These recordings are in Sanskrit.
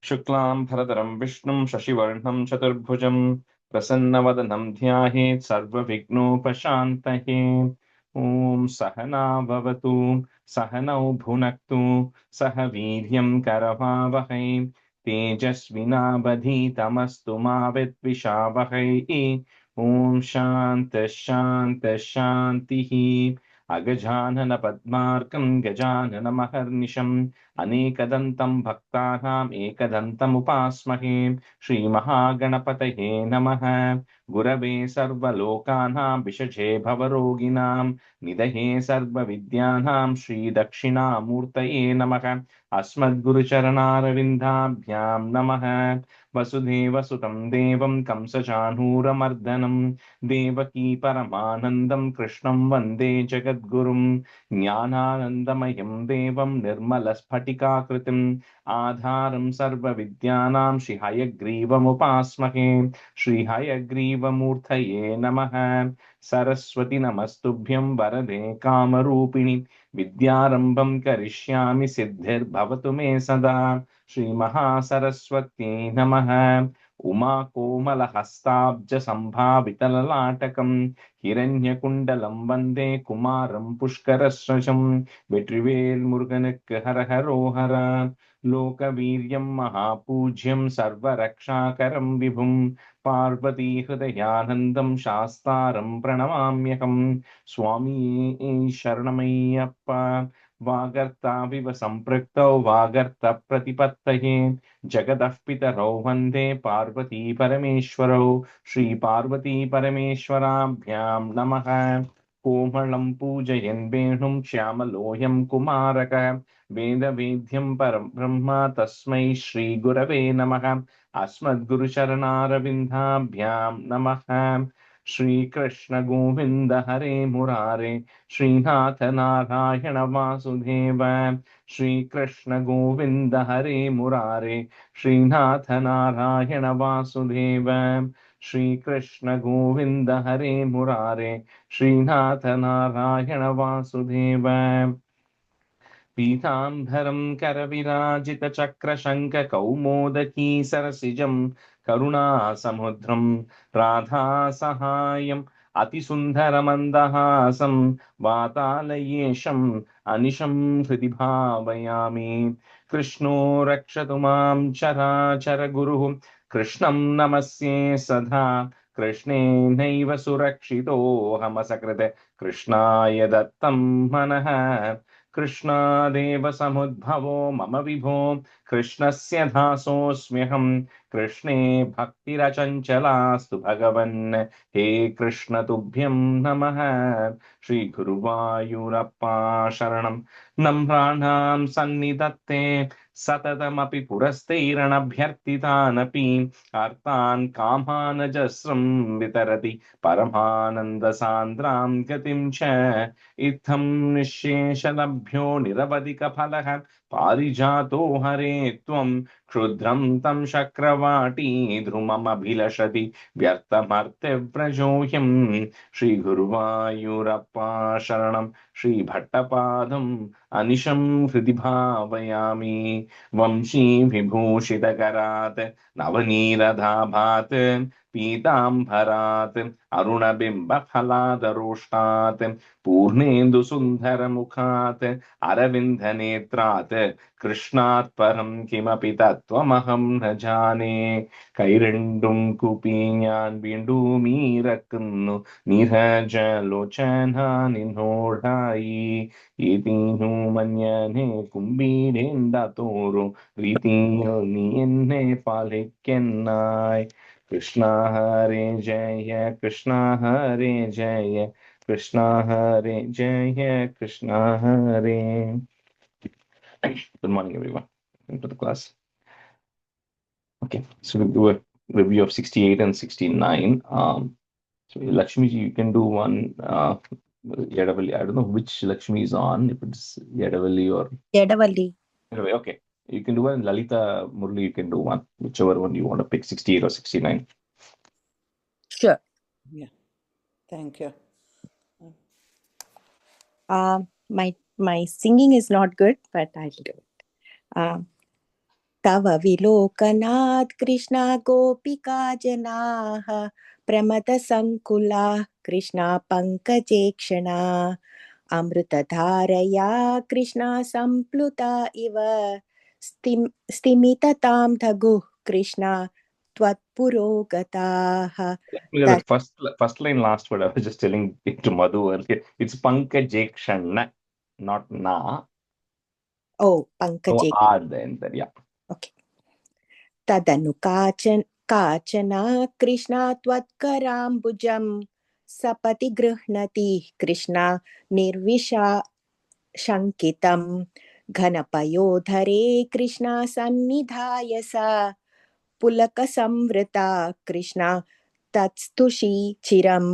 Shuklam Bharadaram Vishnum Shashivarnam Chaturbhujam Prasanna ध्यायेत् सर्वविघ्नोपशान्तये Om Sahana Bhavatu Sahanau Bhunaktu Sah Veeryam Karavavahai Tejasvinabadhitamastu ma Vidvishavahai Om Shanti Agajanana Padmarkam Gajanana Maharnisham Anekadantam Bhaktanam Ekadantam Upasmahe Shri Mahaganapataye Namaha Gurave Sarvalokanam Vishaje Bhavaroginam Nidahe Sarvavidyanam Shri Dakshinamurtaye Namaha Asmad Guru Charanarvindabhyam Namaha Vasudeva Sutam Devam Kamsajanhuramardhanam Devaki Paramanandam Krishnam Vande Jagadgurum Jnananandamahyam Devam Nirmalaspatikakritim Adharam Sarva Vidyanam Shri Hayagrivam Upasmahe Shri Hayagriva Namaha Saraswati Namastubhyam Varade Kamarupini Vidyarambam Karishyami Siddhir Bhavatu Me Sada Shri Mahasaraswati Namaha Uma Komala Hastabja Sambhavitalatakam Hiranyakundalam Vande Kumaram Pushkarasrajam Vetrivel Muruganak Hara Hara Lokaviryam Mahapujyam Sarvarakshakaram Vibhum Parvati Hridayanandam Shastaram Pranamamyakam Swami Sharanamayappa Vagarta Viva Sampraktau Vagarta Pratipattaye Jagadath Pitarau Vande Parvati Parameshwarau Shri Parvati Parameshwarabhyam Namaha Komalam Pujayan Venum Shyamaloyam Kumaraka Veda Vedyam Param Brahma Tasmai Shri Gurave Namaha Asmad Guru Charanarvindabhyam Namaha Shri Krishna Govinda Hare Murare Srinatha Narayana Vasudeva Shri Krishna Govinda Hare Murare Srinatha Narayana Vasudeva Shri Krishna Govinda Hare Murare Srinatha Narayana Vasudeva Pītāmbharam Karavirajita Chakra Shanka Kaumodaki Sarasijam Karuna Samudram Radha Sahayam Atisundaramandahasam Vatalayesham Anisham Hridibhavayami Krishno Rakshatumam Chara Chara Guru Krishnam Namasye Sadha Krishne Naiva Surakshito Hamasakrite Krishnaya Dattam Manaha Krishna Deva Samudbhavo Mama Vibho Krishnasya Dhasosmyaham Krishne Bhakti Rachanchala Bhagavan He Krishna Tubhyam Namaha Shri Guru Vayurappa Sharanam Namranam Sannidhatte Satadamapi Purasteranabhyartitanapi Artan Kamanajasram Vitarati Paramananda Sandram Gatim Cha Itham Nisheshalabhyo Niravadika Palaha Parijato Hare Tvam Kshudram Tam Shakravati Drumam Abhilashati Vyartamarte Prajohyam Shri Guruvayurappa Sharanam Shri Bhattapadam Anisham Hridibhavayami Vamshi Vibhushitakarat Navaniradhabhat Pītāmbharat Arunabimba Phaladaroshtat Purnendu Sundharamukhat Aravindhanetrat Krishnat Param Kimapi Tattvamaham na jane Kairindum Kupinyan Bindu Mirakunnu Niraja Lochana Ninhodhai Yetinu Manyane Kumbirenda Toro Ritiyo Nienne Palekennai Krishna Hare Jaya Krishna Hare Jaya Krishna Hare Jaya Krishna Hare. Good morning, everyone. Welcome to the class. Okay, so we'll do a review of 68 and 69. So Lakshmi ji, you can do one. Yadavalli. I don't know which Lakshmi is on. If it's Yadavalli or Yedavalli. anyway, okay. You can do one. Lalita Murli, you can do one. Whichever one you want to pick, 68 or 69. Sure. Yeah. Thank you. My singing is not good, but I'll do it. तव विलोकनात् कृष्णा गोपिका जनाः प्रमदसङ्कुलाः कृष्णा पङ्कजे क्षणा अमृतधारया कृष्णा सम्प्लुता इव स्तिमिततां धगुः Krishna त्वत्पुरोगताः The first line, last word, I was just telling it to Madhu earlier. It's Pankajekshana, not Na. Oh, No पङ्कजे R at the end there, yeah. Okay. तदनु काचना कृष्णा त्वत्कराम्बुजं सपति गृह्णति कृष्णा निर्विशङ्कितं घनपयोधरे कृष्णा सन्निधाय सा पुलकसंवृता Krishna तत्स्तुषी चिरम्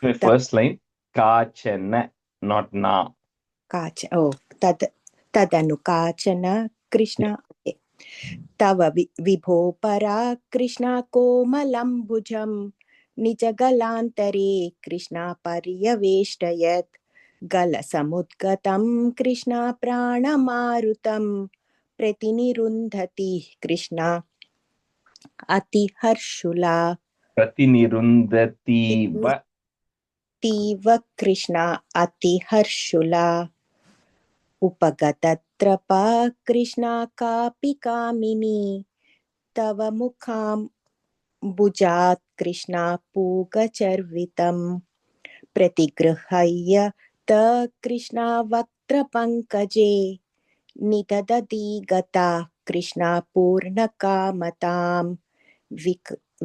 The first line, Kachana, not Na. तदनु काचन कृष्णा तव विभो परा कृष्णा कोमलम्बुजं निजगलान्तरे कृष्णा पर्यवेष्टयत् गलसमुद्गतं कृष्णा प्राणमारुतं प्रतिनिरुन्धति कृष्णा अतिहर्षुला Pratinirundativa. तीव कृष्णा अतिहर्षुला उपगतत्रपा कृष्णा कापि कामिनी तव मुखाम्बुजात् कृष्णा पूगचर्वितं प्रतिगृह्य त कृष्णा वक्त्रपङ्कजे निददति गता कृष्णा पूर्णकामतां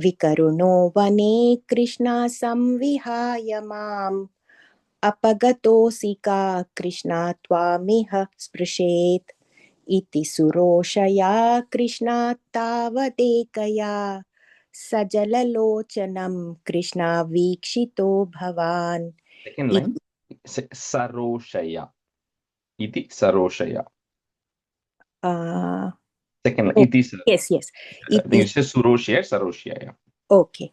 विकरुणो वने कृष्णा संविहाय माम् अपगतोऽसि का कृष्णा त्वामिह स्पृशेत् इति सुरोषया कृष्णा तावदेकया सजललोचनं कृष्णा वीक्षितो भवान् Second line, Saroshaya. Iti Saroshaya. Second line, Iti Sar. yes I think इति it's just Suroshaya, Saroshaya. Yeah. Okay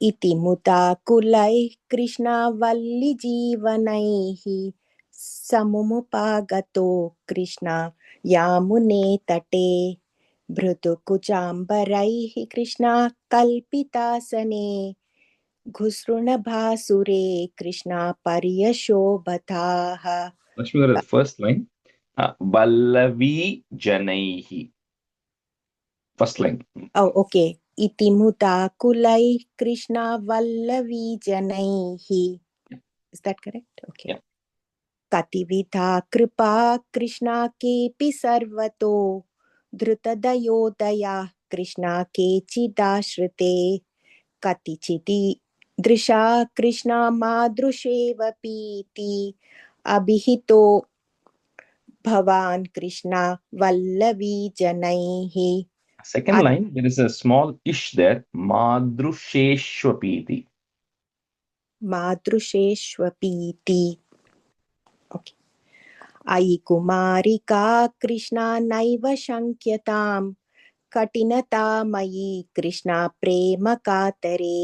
इति मुदाकुलैः कृष्णा वल्लीजीवनैः समुपगतो कृष्णा यामुने तटे भृतुकुचाम्बरैः कृष्णा कल्पितासने घुसृणभासुरे कृष्णा पर्यशोभताः Let's look at the first line. Ballavi Janaihi. First line. Okay इति मुदाकुलैः कृष्णा वल्लवीजनैः is that correct okay Yeah. कतिविधा कृपा कृष्णा केऽपि सर्वतो धृतदयोदया कृष्णा केचिदाश्रिते कतिचिदि दृशा कृष्णा मादृशेव पीति अभिहितो भवान् कृष्णा वल्लवी जनैः Second line, there is a small ish there. Madrusheshwapiti. मादृशेष्वपीति ओके अयि कुमारिका कृष्णा नैव शङ्क्यताम् कठिनता मयि कृष्णा प्रेम कातरे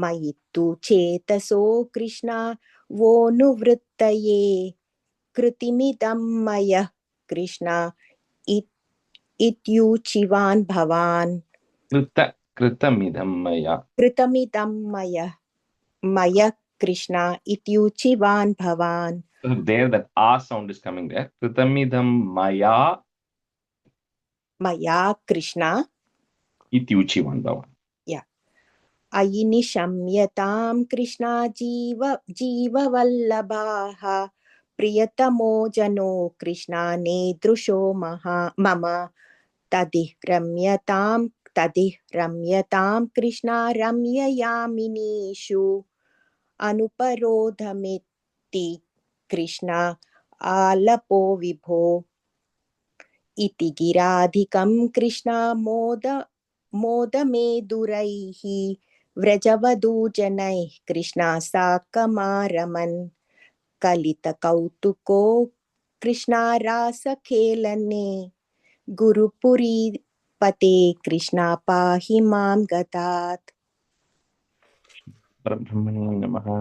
मयि तु चेतसो कृष्णा वोनुवृत्तये कृतिमिदं मयः कृष्णा इत्युचिवान् भवान् Kritamidham maya. कृतमिदं मयः कृष्णा इत्युचिवान् भवान् So there, that A sound is coming there. Kritamidham maya मया कृष्णा ityuchivan bhava. अयि निशम्यतां कृष्णा जीववल्लभाः प्रियतमो जनो कृष्णा नेदृशो मम तदिह कृष्णा रम्ययामिनीषु अनुपरोधमिति कृष्णा आलपो विभो इति गिराधिकं कृष्णा मोदमेदुरैः व्रजवधूजनैः कृष्णा साकमारमन् कलितकौतुको कृष्णा रासखेलने गुरुपुरीपते कृष्णा पाहि मां गतात् Parabrahmane namaha.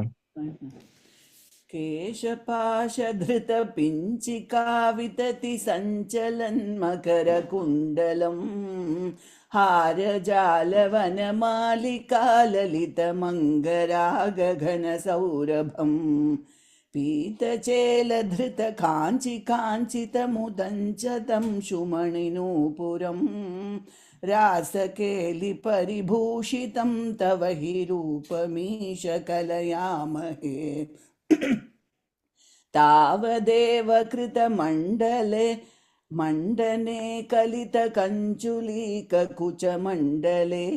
केशपाशधृतपिञ्चिका वितति सञ्चलन्मकरकुण्डलम् हारजालवनमालिका ललितमङ्गरागघनसौरभम् पीतचेलधृतकाञ्चिकाञ्चितमुदञ्चतं शुमणिनूपुरम् रासकेलिपरिभूषितं तव हि रूपमीश कलयामहे तावदेव मण्डने कलितकञ्चुलीककुचमण्डले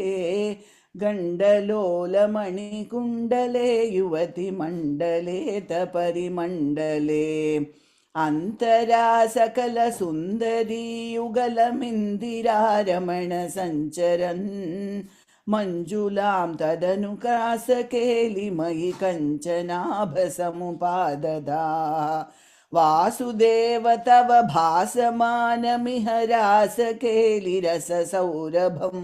गण्डलोलमणिकुण्डले युवतिमण्डले तपरिमण्डले अन्तरा सकलसुन्दरी युगलमिन्दिरारमण सञ्चरन् मञ्जुलां तदनुकासकेलिमयि कञ्चनाभसमुपाददा वासुदेव तव भासमानमिह रासकेलिरससौरभम्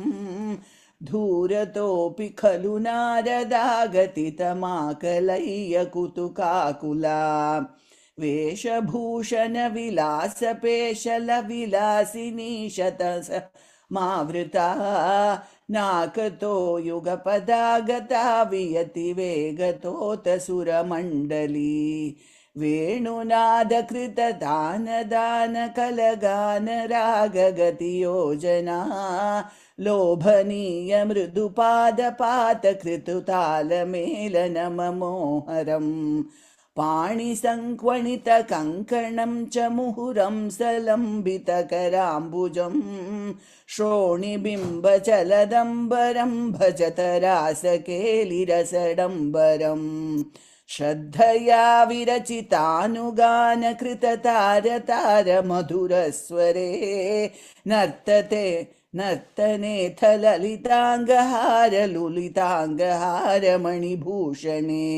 धूरतोऽपि खलु नारदागतितमाकलय्य कुतुकाकुला वेशभूषणविलासपेशलविलासिनी शतस मावृता नाकतो युगपदागता वियति वेगतोत सुरमण्डली वेणुनादकृतदानदानकलगानरागगतियोजना लोभनीय मृदुपादपातकृतुतालमेलनममोहरम् पाणिसङ्क्वणितकङ्कणं च मुहुरं सलम्बितकराम्बुजं श्रोणिबिम्बचलदम्बरं भजत रासकेलिरसडम्बरम् श्रद्धया विरचितानुगानकृततारतारमधुरस्वरे नर्तनेऽथ ललिताङ्गहारमणिभूषणे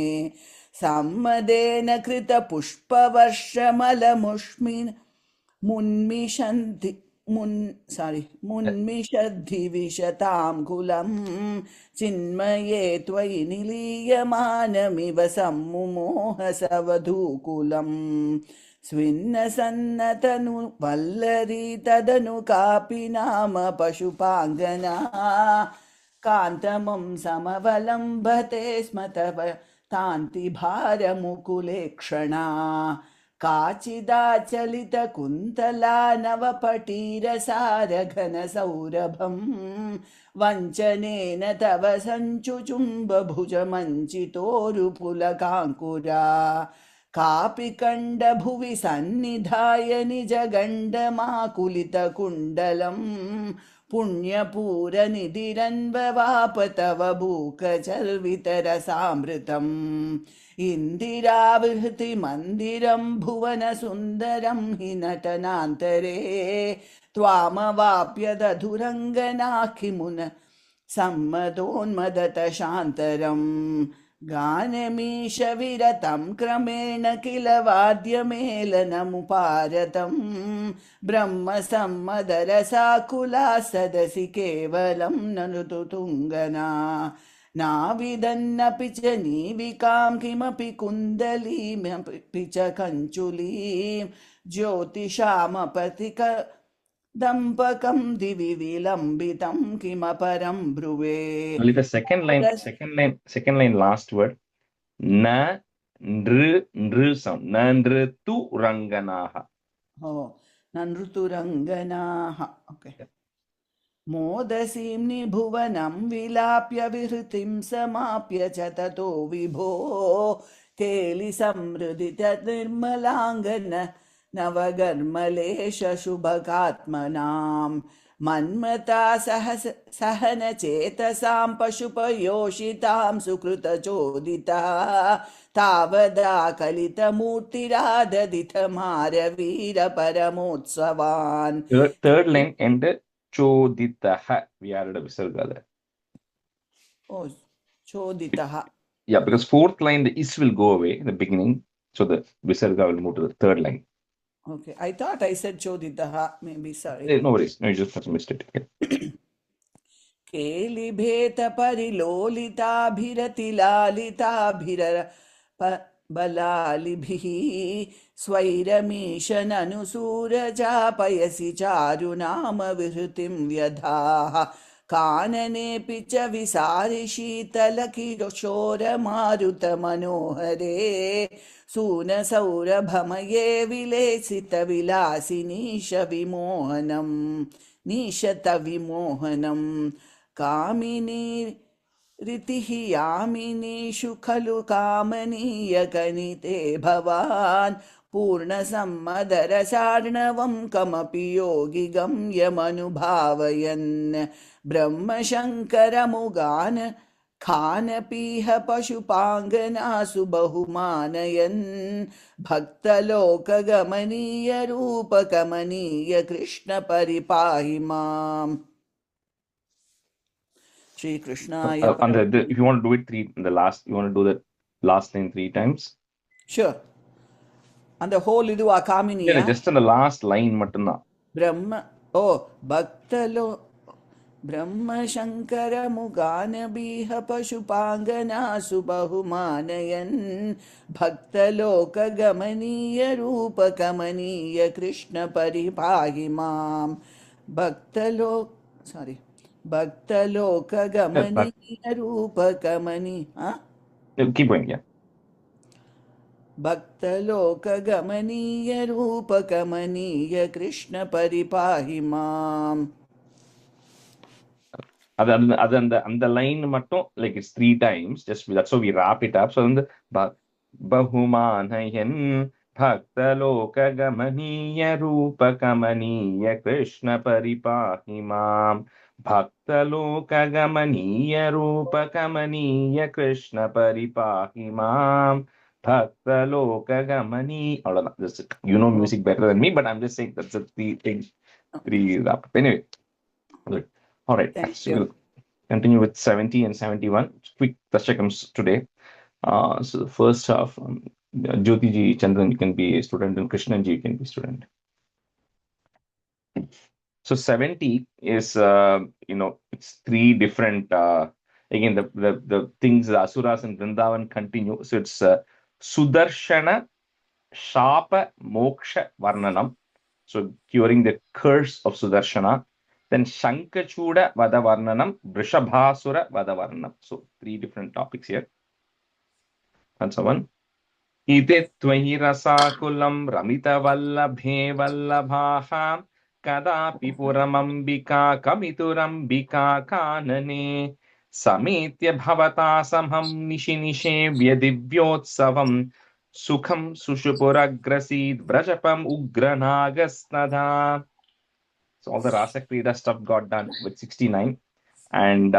सम्मदेन मुन्मिषद्धिविशतां चिन्मये त्वयि निलीयमानमिव सम्मुमोहसवधूकुलम् स्विन्नसन्नतनु वल्लरी तदनु कापि नाम पशुपाङ्गना कान्तमं समवलम्बते स्म तव तान्तिभारमुकुलेक्षणा काचिदाचलितकुन्तला नवपटीरसारघनसौरभम् वञ्चनेन तव सञ्चुचुम्बभुजमञ्चितोरुपुलकाङ्कुरा कापि कण्डभुवि सन्निधाय निजगण्डमाकुलितकुण्डलम् पुण्यपूरनिधिरन्ववाप तव भूकचर्वितरसामृतम् इन्दिराविहृतिमन्दिरं भुवनसुन्दरं हि नटनान्तरे त्वामवाप्य दधुरङ्गनाखिमुन सम्मदोन्मदतशान्तरम् गानमीश विरतं क्रमेण किल वाद्यमेलनमुपारतं ब्रह्मसम्मदरसाकुला सदसि केवलं ननु तुतुङ्गना नाविदन्नपि च नीविकां किमपि कुन्दलीमपि च कञ्चुलीं ज्योतिषामपतिक दम्पकं दिवि विलम्बितं किमपरं ब्रुवे Only the second line, last word. Na nru sound. Na nrutu ranganaha. Oh, nanruturanganaha. Okay. मोदसीम्नि भुवनं विलाप्य विहृतिं समाप्य च ततो विभो केलिसमृदित निर्मलाङ्गन नवगर्मलेश शुभकात्मनां मन्मता सहनचेतसां पशुपयोषितां सुकृतचोदिता तावदा कलितमूर्तिराददितमारवीरपरमोत्सवान्. Third line and choditaha. We added a visarga there. Oh, choditaha. Yeah, because fourth line, the is will go away in the beginning. So the visarga will move to the third line. Okay, I thought I said choditaha, maybe, sorry. No worries, no, you just missed it. Okay. केलिभेत परिलोलिताभिरतिलालिताभिर बलालिभिः स्वैरमीशननुसूरजापयसि चारुनाम व्यधाः काननेऽपि च विसारि शीतलकिशोरमारुतमनोहरे सूनसौरभमये विलेसितविलासिनीशविमोहनं नीशतविमोहनं कामिनी रीतिः यामिनीषु खलु कामनीयकनिते भवान् पूर्णसम्मदरसार्णवं कमपि योगि गम्यमनुभावयन् ब्रह्मशङ्करमुगान् खानपीह पशुपाङ्गनासु बहुमानयन् भक्तलोकगमनीयरूपकमनीय कृष्ण परिपाहि माम्. Shri Krishnaya And if you want to do it you want to do the last line 3 times. Sure. And the whole idu akaminiya. Yeah, just in the last line mattumda. Brahma. Oh, Bhaktalo. Brahma Shankara Mugana Biha Pashupangana Subahumanayan Bhaktaloka Gamaniya Rupa Kamaniya Krishna Paripahi Mam Bhaktaloka Gamaniya Rupa Kamani. Keep going, yeah. भक्तलोकगमनीय रूपकमनीय Krishna परिपाहि माम्. அந்த line மட்டும் like it's 3 times, just that's how we wrap it up. So the bahumanayan bhaktalokagamaniya roopakamaniya krishna paripahi mam bhaktalokagamaniya roopakamaniya krishna paripahi mam bhaktalokagamani. You know music better than me, but I'm just saying that's the three wrap up. Anyway, good. All right, so we'll continue with 70 and 71. Quick Dasakams today. So the first half, Jyoti ji, Chandran, you can be a student, and Krishnan ji, you can be a student. So 70 is, it's 3 different, again, the things, the Asuras and Vrindavan continue. So it's Sudarshana, Shapa, Moksha, Varnanam. So curing the curse of Sudarshana. Then Shankachuda Vadavarnanam, Vrishabhasura Vadavarnanam. So 3 different topics here. That's one. Ite tvahi rasakulam ramita vallabhe vallabhaha kadapi puramambika kamiturambika kanane samitya bhavata samham nishinishevya divyotsavam sukham sushupuragrasid vrajapam ugranagasnadha. So all the Rasa Krida stuff got done with 69. And,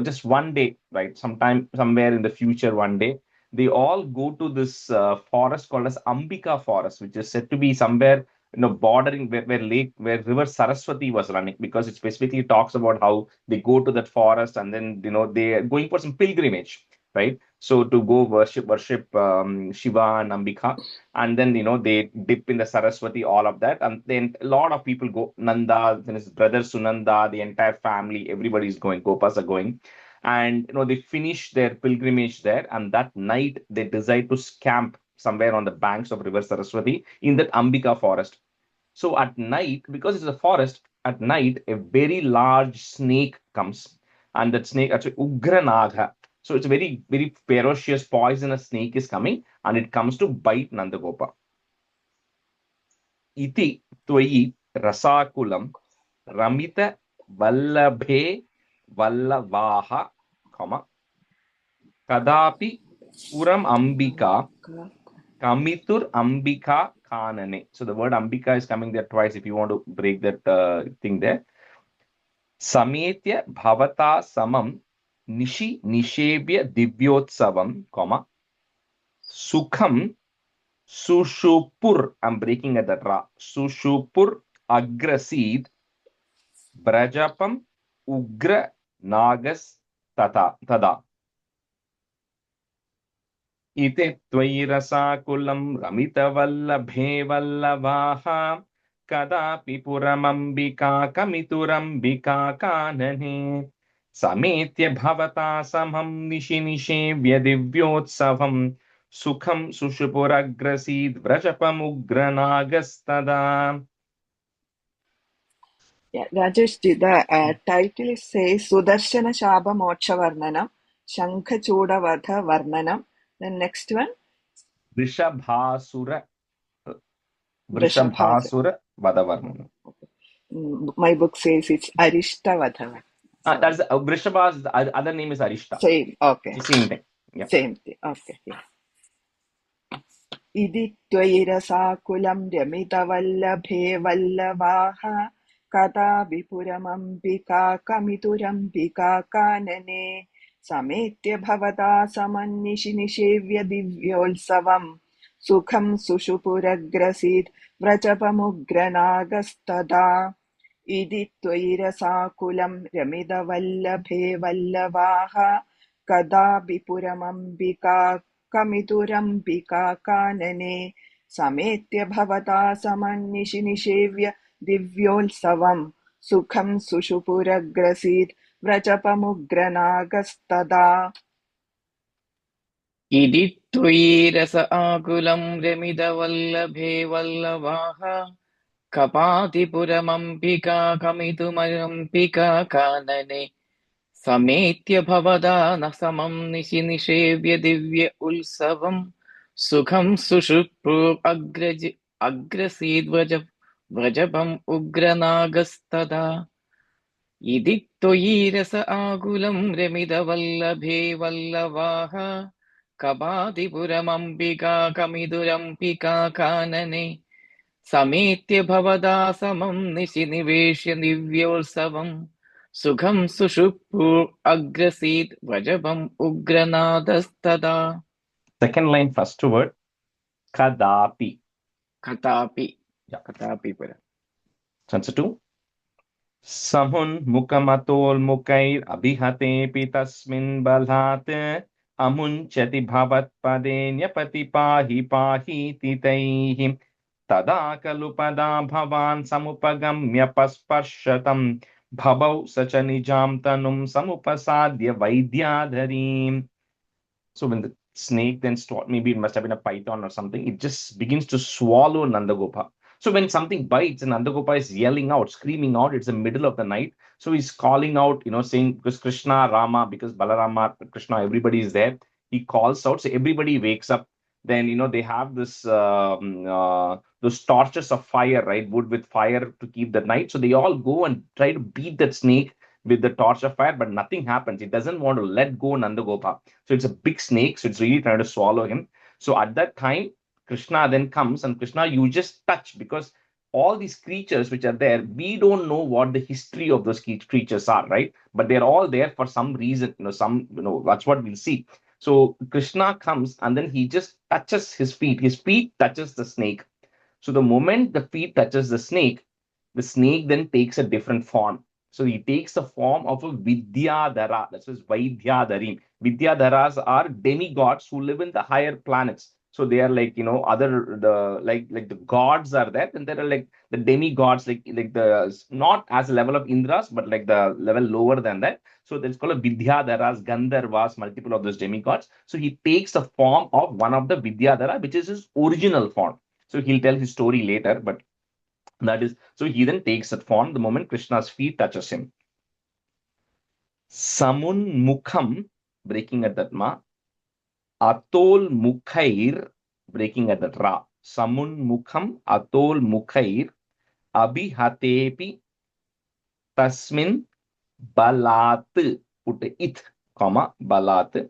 just one day, right, somewhere in the future, one day, they all go to this forest called as Ambika Forest, which is said to be somewhere, bordering where River Saraswati was running, because it specifically talks about how they go to that forest and then, they are going for some pilgrimage, right? So to go worship Shiva and Ambika, and then, they dip in the Saraswati, all of that. And then a lot of people go, Nanda, then his brother Sunanda, the entire family, everybody is going, Gopas are going. And, they finish their pilgrimage there. And that night, they decide to camp somewhere on the banks of River Saraswati in that Ambika forest. So at night, because it's a forest, at night, a very large snake comes. And that snake, actually, Ugranagha. So it's a very, very ferocious, poisonous snake is coming, and it comes to bite Nandagopa. Iti tvayi rasakulam ramita vallabhe vallavaha, kadapi puram ambika kamitur ambika kanane. So the word ambika is coming there twice if you want to break that thing there. Sametya bhavata samam nishi nishebya divyotsavam, sukham sushupur, I'm breaking at that ra, sushupur agrasid brajapam ugra nagas tada. Ite tvayi rasakulam ramita vallabhe vallavaha kadapi puramambika kamiturambika kanane sametya bhavata samham nishinishevya divyotsavam Sukham Sushupuragrasid Vrajapamugranagastada. Yeah, Rajesh, the title says Sudarshana Shabha Moksha Varnanam, Shankha Choda Vadha Varnanam. The next one, Vrishabhasura Vrishabhasa. Vrishabhasura Vadavarnanam. My book says it's Arishta Vadha. That's Vrishabha's other name is Arishta. Same, okay. The same thing. Yeah. Same thing, okay. Yeah. Idi Tvairasakulam Ryamitavallabhe Vallavaha Kata Vipuramambika Kamiturambika Kanane Sametya Bhavata Samannishi Nishevya Divyolsavam Sukham Sushupuragrasid Vrajapamugranagastада Idi Tvairasakulam Ryamitavallabhe Vallavaha Kada Vipuramambika Kamiturambika kanane sametya bhavata samannishi nishevya divyolsavam sukham sushupuragrasid vrajapamugranagastада. Idi rasa akulam remidavallabhe vallavaha kapatipuramambika kamitumayampika kanane sametya bhavada nasamam nishevya divya ulsavam sukham sushupru agrasid vrajapam ugranagastada. Idi rasa akulam remidavallabhe vallavaha Kabadipuramambika kamidurampika kanane Sametya bhavada samam nishiniveshya divyolsavam Sukham sushupur agrasid vajabam ugranadastada. Second line, first word, Kadapi. Katapi. Yeah. Katapi pura. Answer 2. Samun mukamatol mukair abhihate pitasmin balhate amunchati bhavat padenya pahi pahi titaihi tada kalupada bhavan samupagamya pasparshatam bhabau sacha nijam tanum samupasadya vaidyadharim. So when the snake then maybe it must have been a python or something, it just begins to swallow Nandagopa. So when something bites and Nandagopa is yelling out, screaming out, it's the middle of the night. So he's calling out, saying, because Krishna, Rama, because Balarama, Krishna, everybody is there. He calls out, so everybody wakes up. Then, they have this, those torches of fire, right? Wood with fire to keep the night. So they all go and try to beat that snake with the torch of fire, but nothing happens. It doesn't want to let go Nandagopa. So it's a big snake. So it's really trying to swallow him. So at that time, Krishna then comes, and Krishna, you just touch, because all these creatures which are there, we don't know what the history of those creatures are, right? But they're all there for some reason, that's what we'll see. So Krishna comes and then he just touches his feet. His feet touches the snake. So the moment the feet touches the snake then takes a different form. So he takes the form of a Vidyadhara. That's why Vaidyadharim. Vidyadharas are demigods who live in the higher planets. So they are like, the gods are there, and there are like the demigods, like the not as a level of Indras, but like the level lower than that. So that's called a Vidyadharas, Gandharvas, multiple of those demigods. So he takes the form of one of the Vidyadhara, which is his original form. So he'll tell his story later, but that is, so he then takes that form the moment Krishna's feet touches him. Samun mukham, breaking at that ma. Atol mukhair, breaking at that ra. Samun mukham, atol mukhair, abhihatepi, tasmin, balat, put it, comma, balat.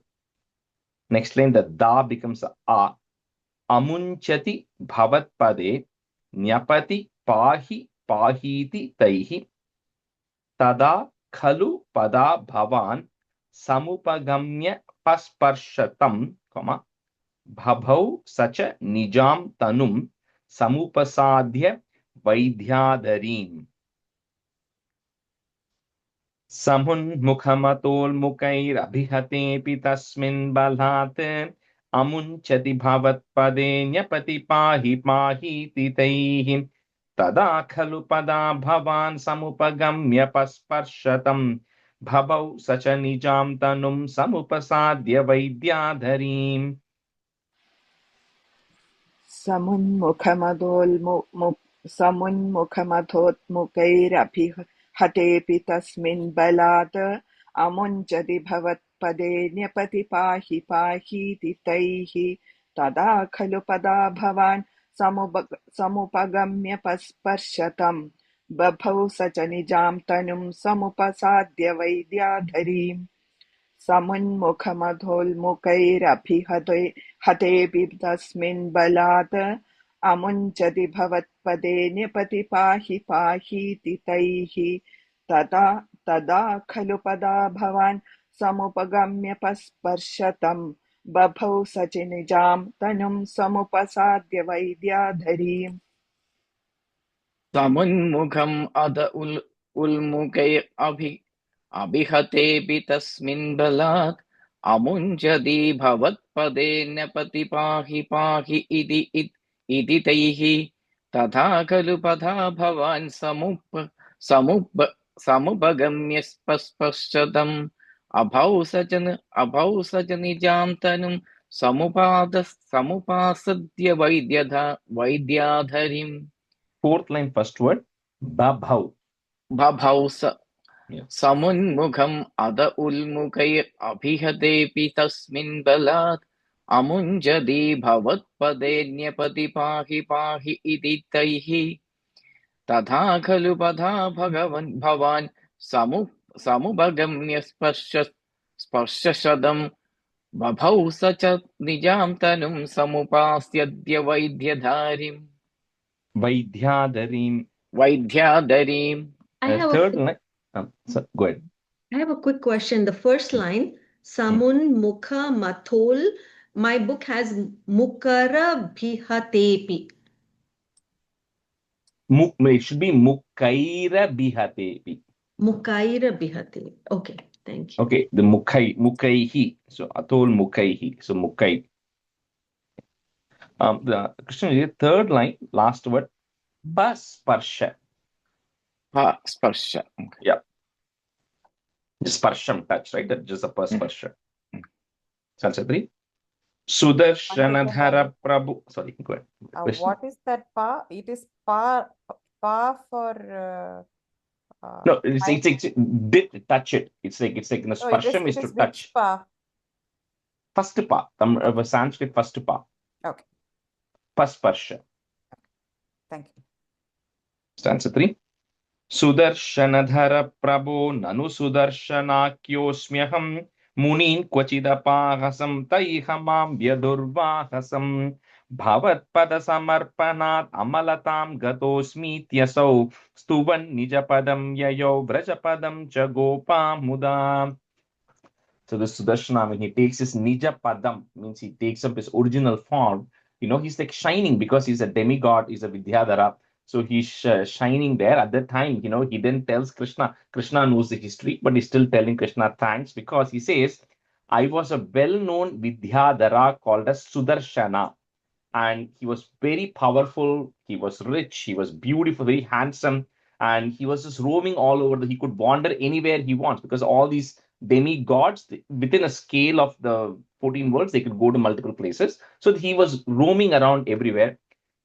Next line, the da becomes a. Amunchati bhavat pade, nyapati pahi pahiti taihi tada khalu pada bhavan samupagamya pasparshatam, bhabhau sacha nijam tanum samupasadhya vaidyadharim. Samun mukhamatol mukair abhihate tasmin balhat amunchati bhavat pade nyapati pahi pahi titaihi tada khalu pada bhavan samupagamya pasparshatam bhabau sacha nijam tanum samupasadhya vaidyadharim. समुन्मुखमथोन्मुखैरभिहतेऽपि तस्मिन् बलात् अमुञ्चति भवत्पदे न्यपति पाहि पाहीति तैः तदा खलु पदा भवान् समुपगम्य स्पर्शतम् बभौ स च निजां तनुं समुपसाद्य वैद्याधरीम् समुन्मुखमधोन्मुखैरभिहतेऽपि तस्मिन् बलात् अमुञ्चति भवत्पदे न्यपति पाहि पाहीति तैः तदा खलु पदा भवान् समुपगम्य स्पर्शतम् बभौ स च निजां तनुं समुपसाद्य वैद्याधरीम् समुन्मुखम् अध अभिहतेऽपि तस्मिन् बलात् अमुञ्चति भवत्पदे न्यपति पाहि पाहि इति तैः तथा खलु पथा भवान् समुपगम्य स्पर्शतम् अभौ स च निजां तनुं समुपासद्य वैद्याधरीम्. Fourth line, first word, babhau. बभौ Yeah. समुन्मुखम् अध अभिहतेऽपि तस्मिन् बलात् अमुञ्चति भवत्पदे न्यपति पाहि पाहि इति तैः तथा खलु पथा भवान् समुपगम्य स्पर्शशदम् बभौ स च निजां तनुं समुपास्यद्य वैद्याधरीम्. Third line. Go ahead. I have a quick question. The first line, Samun Mukha Mathol. My book has Mukara Bhihatepi. It should be Mukaira Bihatepi. Mukaira Bihate. Okay, thank you. Okay, the Mukaihi. So Atol Mukaihi. So Mukai. The Krishna, third line, last word, Basparsha. Sparsha. Okay. Yeah. Sparsham, touch, right? That's just a Sparsha. Sansa 3. Sudarshanadhara Prabhu. Sorry, go ahead. What is that pa? It is pa for. No, it's did touch it. It's like the Sparsham is to touch. Which pa? First pa. Sanskrit first pa. Okay. Pasparsha. Thank you. Stanza 3. Sudarshanadhara Prabho Nanu Sudarshanakyośmyaham Munin Kvachidapahasam Taihamam Vyadurvahasam Bhavatpada Samarpanat Amalatam Gatosmi Tyasau Stuvan Nijapadam Yayo Vrajapadam Chagopa Muda. So the Sudarshana, when he takes his Nijapadam, means he takes up his original form, he's like shining because he's a demigod, he's a Vidyadhara. So he's shining there. At that time, he then tells Krishna. Krishna knows the history, but he's still telling Krishna thanks because he says, I was a well-known Vidyadhara called as Sudarshana. And he was very powerful. He was rich. He was beautiful, very handsome. And he was just roaming all over. He could wander anywhere he wants because all these demigods, within a scale of the 14 worlds, they could go to multiple places. So he was roaming around everywhere.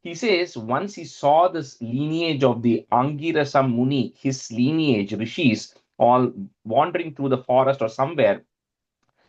He says once he saw this lineage of the Angirasa Muni, his lineage, rishis, all wandering through the forest or somewhere,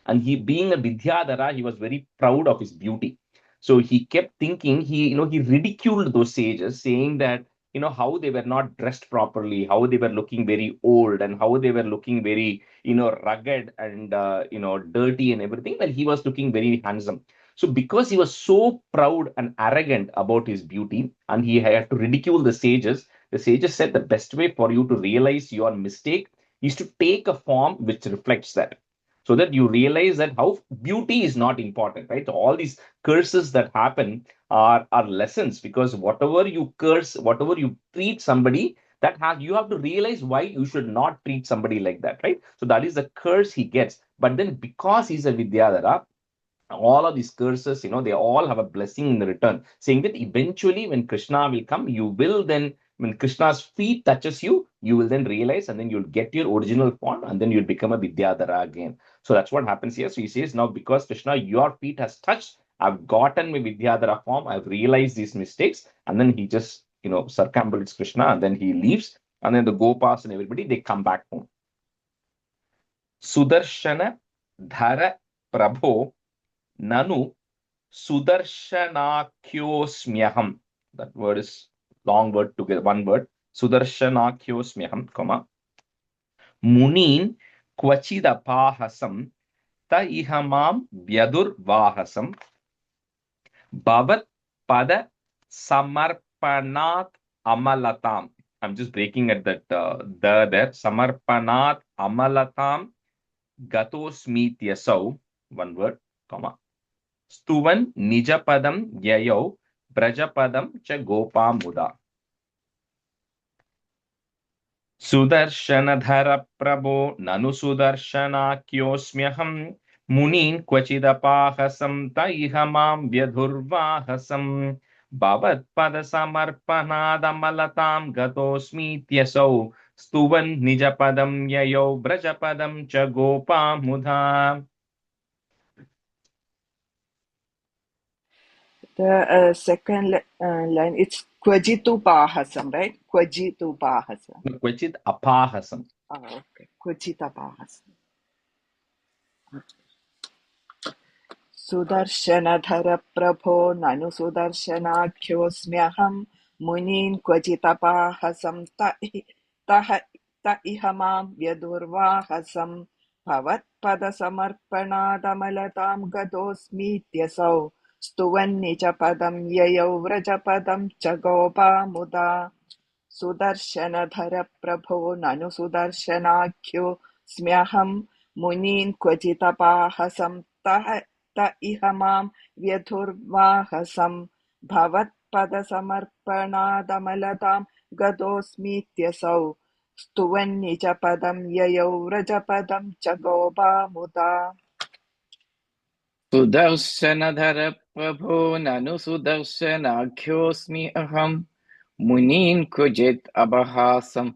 and he being a Vidyadhara, he was very proud of his beauty. So he kept thinking, he ridiculed those sages, saying that, how they were not dressed properly, how they were looking very old, and how they were looking very, rugged and, dirty and everything. Well, he was looking very handsome. So because he was so proud and arrogant about his beauty, and he had to ridicule the sages said the best way for you to realize your mistake is to take a form which reflects that. So that you realize that how beauty is not important, right? So all these curses that happen are lessons, because whatever you curse, whatever you treat somebody, you have to realize why you should not treat somebody like that, right? So that is the curse he gets. But then because he's a Vidyadhara, all of these curses, they all have a blessing in the return, saying that eventually when Krishna will come, you will then, when Krishna's feet touches you, you will then realize, and then you'll get your original form, and then you'll become a Vidyadhara again. So that's what happens here. So he says, now because Krishna, your feet has touched, I've gotten my Vidyadhara form. I've realized these mistakes. And then he just, circumambulates Krishna, and then he leaves. And then the Gopas and everybody, they come back home. Sudarshana Dhara Prabho Nanu Sudarshanakhyosmyaham. That word is long word together, one word. Sudarshanakhyosmyaham, comma. Munin Kwachidapahasam Ta ihamam vyadur vahasam bhavat pada samarpanat amalatam. I'm just breaking at that there. Samarpanat amalatam gatosmityasau. One word, comma. Stuvan nijapadam yayau brajapadam cha gopamuda. Sudarshanadhara prabho nanu sudarshanakhyosmyaham munin kvachidapahasam taihamam vyadhurvahasam bhavat padasamarpanadamalatam gatosmi tyasau stuvan nijapadam yayau brajapadam cha gopamudha. The second line, it's Kwajitu Pahasam, right? Kwajitu Pahasam. Kvachid apahasam. Okay. Kwajita Pahasam. Sudarshanadhara Prabho Nanu Sudarshanakhyosmyaham Munin Kwajitapahasam Ta ihamam Vyadurvahasam Bhavat Pada Samarpanadamalatam Gadosmityasau Stuvan Nijapadam Yayau Vrajapadam Chagopa Muda Sudarshanadhara Prabho Nanu Sudarshanakhyosmyaham Munin Kwajitapahasam Ta ihamam vyadhurvahasam bhavat pada samarpanadamalatam gadosmityasau stuvan nijapadam yayau vrajapadam chagopa muda. Sudarshanadhara Prabho Nanu Sudarshanakhyosmi aham Munin Kujit Apahasam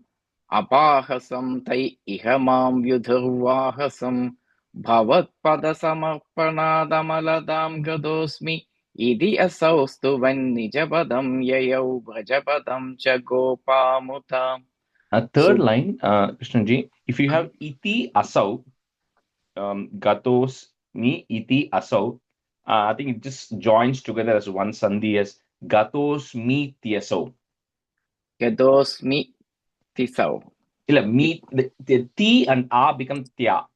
Tai Ihamam Vyudhurvahasam Bhavat Pada Samarpanadamaladam Gadosmi Idi Asau Stuvan Nijapadam Yayau Brajapadam cha Gopamuta. A third line, Krishnaji, if you have iti asau, gatos mi iti asau, I think it just joins together as one sandhi as gatos mi tiasau. Gadosmi Tisau. The ti and a become tia,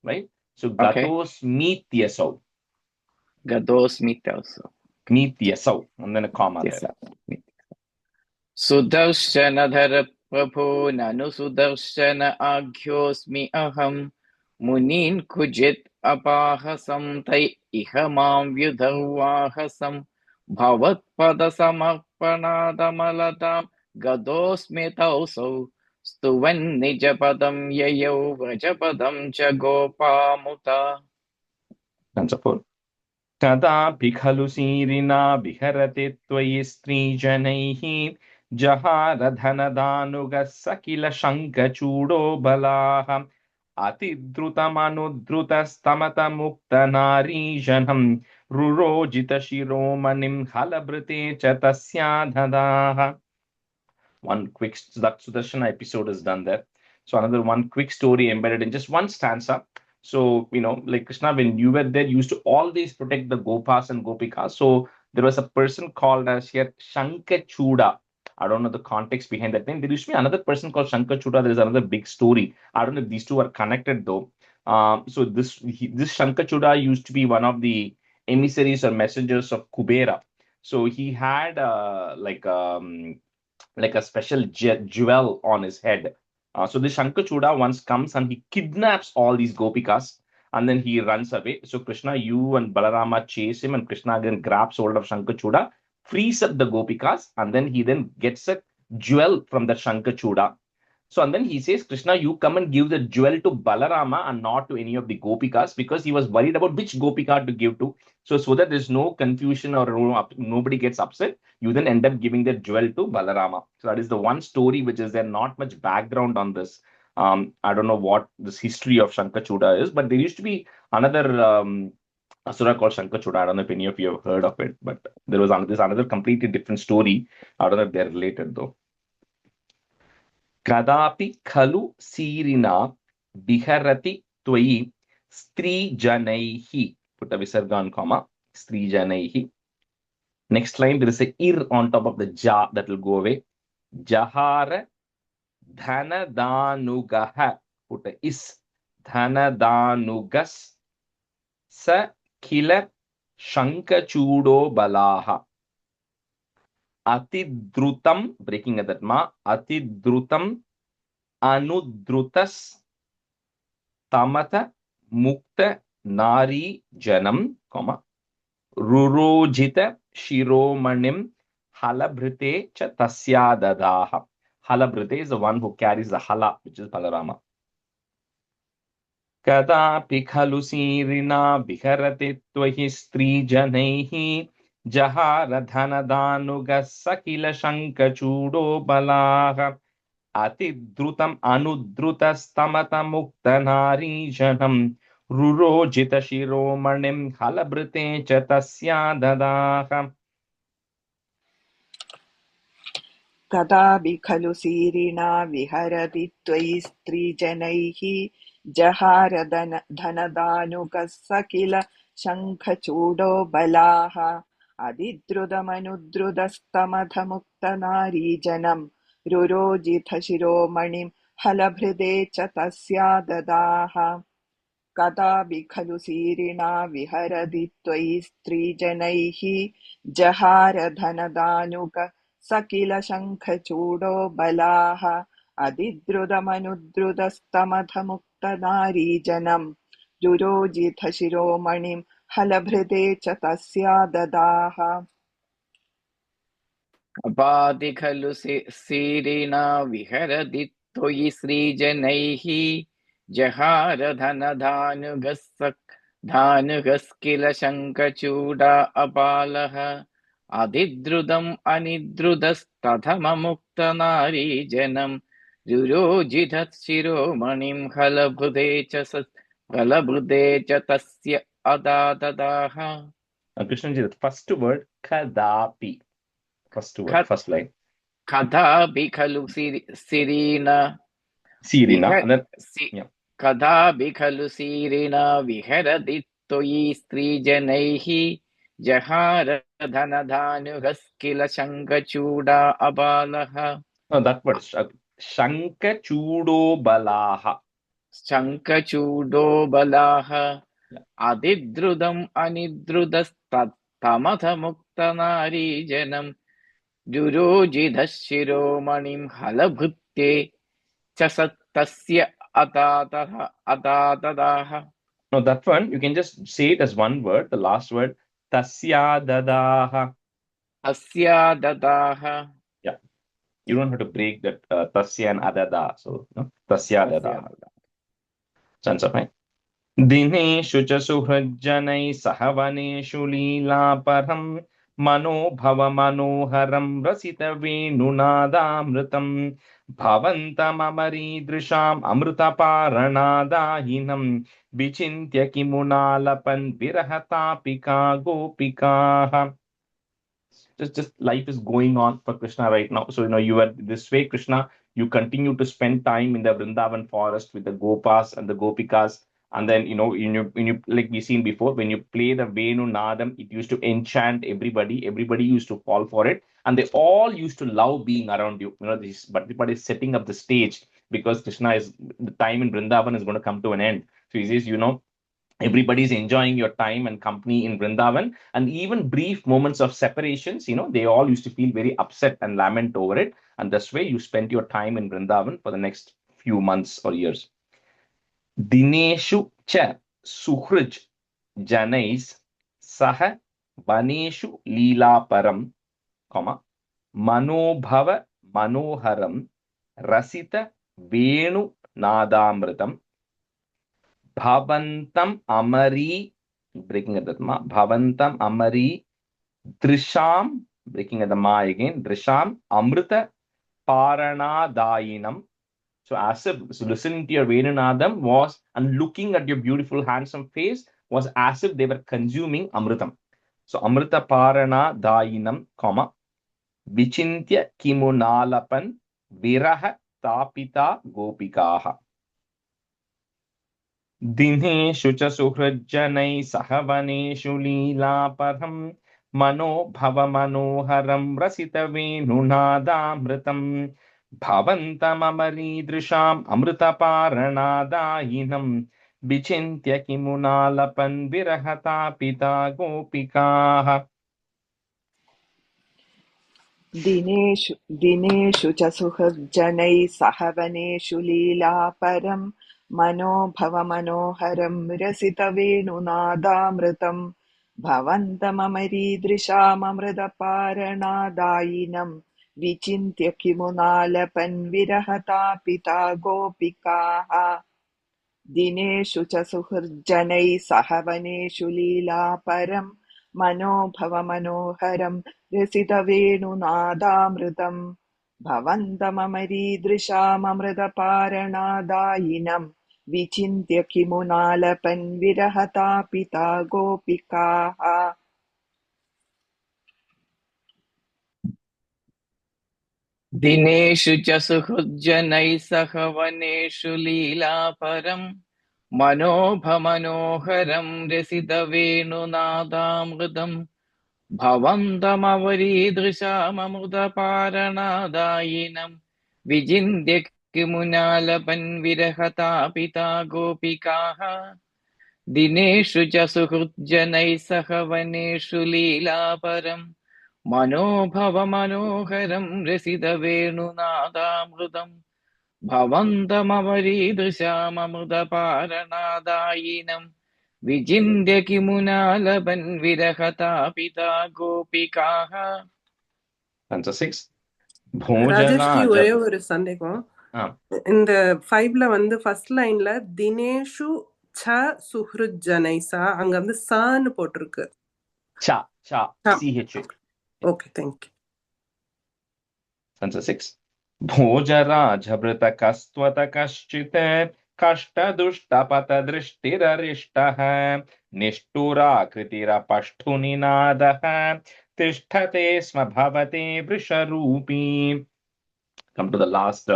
right? So gatos mi tiasau. Gadosmi Tisau. Mi tiasau, and then a comma there. Sudarshanadhara Prabho Nanu Sudarshana Aghyosmi Aham Munin Kujit Apahasam Tai Ihamam Vyudharvahasam Bhavat Pada Samarpanadamaladam Gadosmi Tausau Stuvan Nijapadam Yayau Vrajapadam cha Gopamuta. And support. Kada bhikhalu sirina bhiharate tvayi stri janaihi Jaharadhanadanuga sakila shanka chudo balaham atidrutamανudrutastamata mukta nari janam rurojita shiromanim halabrite chatasya dhadaha. One quick Sudarshana episode is done there. So another one quick story embedded in just one stanza. So, like Krishna, when you were there, you used to always protect the Gopas and Gopikas. So there was a person called as here Shankachuda. I don't know the context behind that name. There used to be another person called Shankachuda. There's another big story. I don't know if these two are connected though. So this Shankachuda used to be one of the emissaries or messengers of Kubera. So he had like a special jewel on his head. So the Shankachuda once comes and he kidnaps all these Gopikas and then he runs away. So Krishna, you and Balarama chase him, and Krishna again grabs hold of Shankachuda, frees up the Gopikas, and then he gets a jewel from the Shankachuda. So and then he says, Krishna, you come and give the jewel to Balarama and not to any of the Gopikas, because he was worried about which Gopika to give to. So that there's no confusion or nobody gets upset, you then end up giving the jewel to Balarama. So that is the one story which is there. Not much background on this. I don't know what this history of Shankachuda is, but there used to be another asura called Shankachuda. I don't know if any of you have heard of it, but there was another completely different story. I don't know if they're related though. Kadapi khalu sirina biharati tvai stri janaihi. Put a visarga on comma. Stri janaihi. Next line, there is a ir on top of the ja that will go away. Jahara dhanadanugaha. Put a is. Dhanadanugas sa kila shankachudo balaha. Atidrutam, breaking at that ma. Atidrutam anudrutas tamata mukta nari janam, comma. Rurojita shiromanim halabhrite cha tasya dadaha. Halabhrite is the one who carries the hala, which is Balarama. Kadapi khalu sirina biharati tvahi stri janaihi jahara dhanadanuga sakila shankachudo balaha atidrutam anudrutastamata mukta nari janam rurojita shiromanim halabrite cha tasya dadaha. कदापि खलु सीरिणा विहरति त्वयि स्त्रीजनैः जहारधनदानुगः स किल शङ्खचूडो बलाः अधिद्रुतमनुद्रुतस्तमधमुक्तनारीजनं रुरोजितशिरोमणिं हलभृदे च तस्या ददाः कदापि खलु सीरिणा विहरति त्वयि स्त्रीजनैः जहारधनदानुगः स किल शङ्खचूडो बलाः अधिद्रुतमनुद्रुतस्तमधमुक्तनारीजनं रुरोजितशिरोमणिं हलभृदे च तस्या ददाः अपाति खलु सीरिणा विहरति त्वयि श्रीजनैः जहारधनधानुगस्किल शङ्खचूडा अपालः अधिद्रुतम् अनिद्रुतस्तथममुक्तनारीजनं रुरोजितशिरोमणिं हलभृदे च तस्य अदाददाः. Krishnaji, the first word kadapi. First word, first line. Kadapi khalu sirina. Sirina. And then, yeah. Kadapi khalu sirina viharati toyi strijanaihi jahara dhanadhanugaskila shankachuda abalaha. No, that word, shankachudo balaha. Shankachudo balaha. Adidrudam anidrudastamatha muktanari janam Durojidhashiromanim halabhutte chasatasya adadadaha. No, that one, you can just say it as one word, the last word, tasya dadaha. Tasya dadaha. Yeah. You don't have to break that tasya and adada. So, no, tasya dadaha. Sounds fine. Dineshu cha suhrajjanai sahavaneshu leelaparam Manobhava मनोहरं रसित वेणुनादामृतं भवन्तमरीदृशाम् अमृतपारणादायिनं विचिन्त्य किमुनालपन् विरहतापिका गोपिकाः. Just life is going on for Krishna right now. So, you are this way, Krishna, you continue to spend time in the Vrindavan forest with the Gopas and the Gopikas. And then, when you like we've seen before, when you play the Venu Nadam, it used to enchant everybody. Everybody used to fall for it. And they all used to love being around you. This Bhaktipad is setting up the stage because Krishna is, the time in Vrindavan is going to come to an end. So he says, everybody's enjoying your time and company in Vrindavan, and even brief moments of separations, they all used to feel very upset and lament over it. And this way you spent your time in Vrindavan for the next few months or years. Dineshu cha suhrij janais saha vaneshu leela param, manobhava manoharam rasita venu nadamritam Bhavantam Amari, breaking at the ma, Bhavantam Amari Drisham, breaking at the ma again, Drisham Amrita Paranadayinam. So as if listening to your Venunadam was, and looking at your beautiful, handsome face, was as if they were consuming Amritam. So Amrita Parana Dayinam, comma, Vichintya Kimunalapan Viraha Tapita Gopikaha. दिनेषु च सुहृज्जनैः सह वनेषु लीलापरं मनोभवमनोहरं रसितवेणुनादामृतं भवन्तममरीदृशाम् अमृतपारणादायिनं विचिन्त्य किमुनालपन् विरहतापिता गोपिकाः. दिनेषु च सुहृज्जनैः सह वनेषु लीलापरं मनोभवमनोहरं रसितवेणुनादामृतं भवन्तममरीदृशाममृतपारणादायिनं विचिन्त्य किमुनालपन् विरहतापिता गोपिकाः. दिनेषु च सुहृज्जनैः सह वनेषु लीलापरं मनोभवमनोहरं रसितवेणुनादामृतं भवन्तममरीदृशाममृतपारणादायिनं विचिन्त्य किमुनालपन् विरहतापिता गोपिकाः. दिनेषु च सुहृज्जनैः सह वनेषु लीलापरं मनोभमनोहरं रसितवेणुनादामृतं भवन्तमवरीदृशाममृतपारणादायिनं विचिन्त्य किमुनालपन् विरहतापिता गोपिकाः. दिनेषु च सुहृज्जनैः सह वनेषु लीलापरं मनोभवमनोहरं रसितवेणुनादामृतं भवन्तमवरीदृशाममृतपारणादायिनं विचिन्त्य किमुनालपन् विरहतापिता गोपिकाः. Answer 6. ராஜேஷ்ஜி Bhojaraja. ஒரே ஒரு சந்தேகம். இந்த 5ல வந்து ஃபர்ஸ்ட் லைன்ல தினேஷு ச சுஹ்ருஜனைசா அங்க வந்து சான்னு போட்டிருக்கு. Cha, CH. Okay, thank you. Answer 6. भोजराजभृतकस्त्वत कश्चित् कष्टदुष्टपथदृष्टिररिष्टः निष्ठुराकृतिरपष्ठुनिनादः तिष्ठते स्म भवते वृषरूपी. Come to the last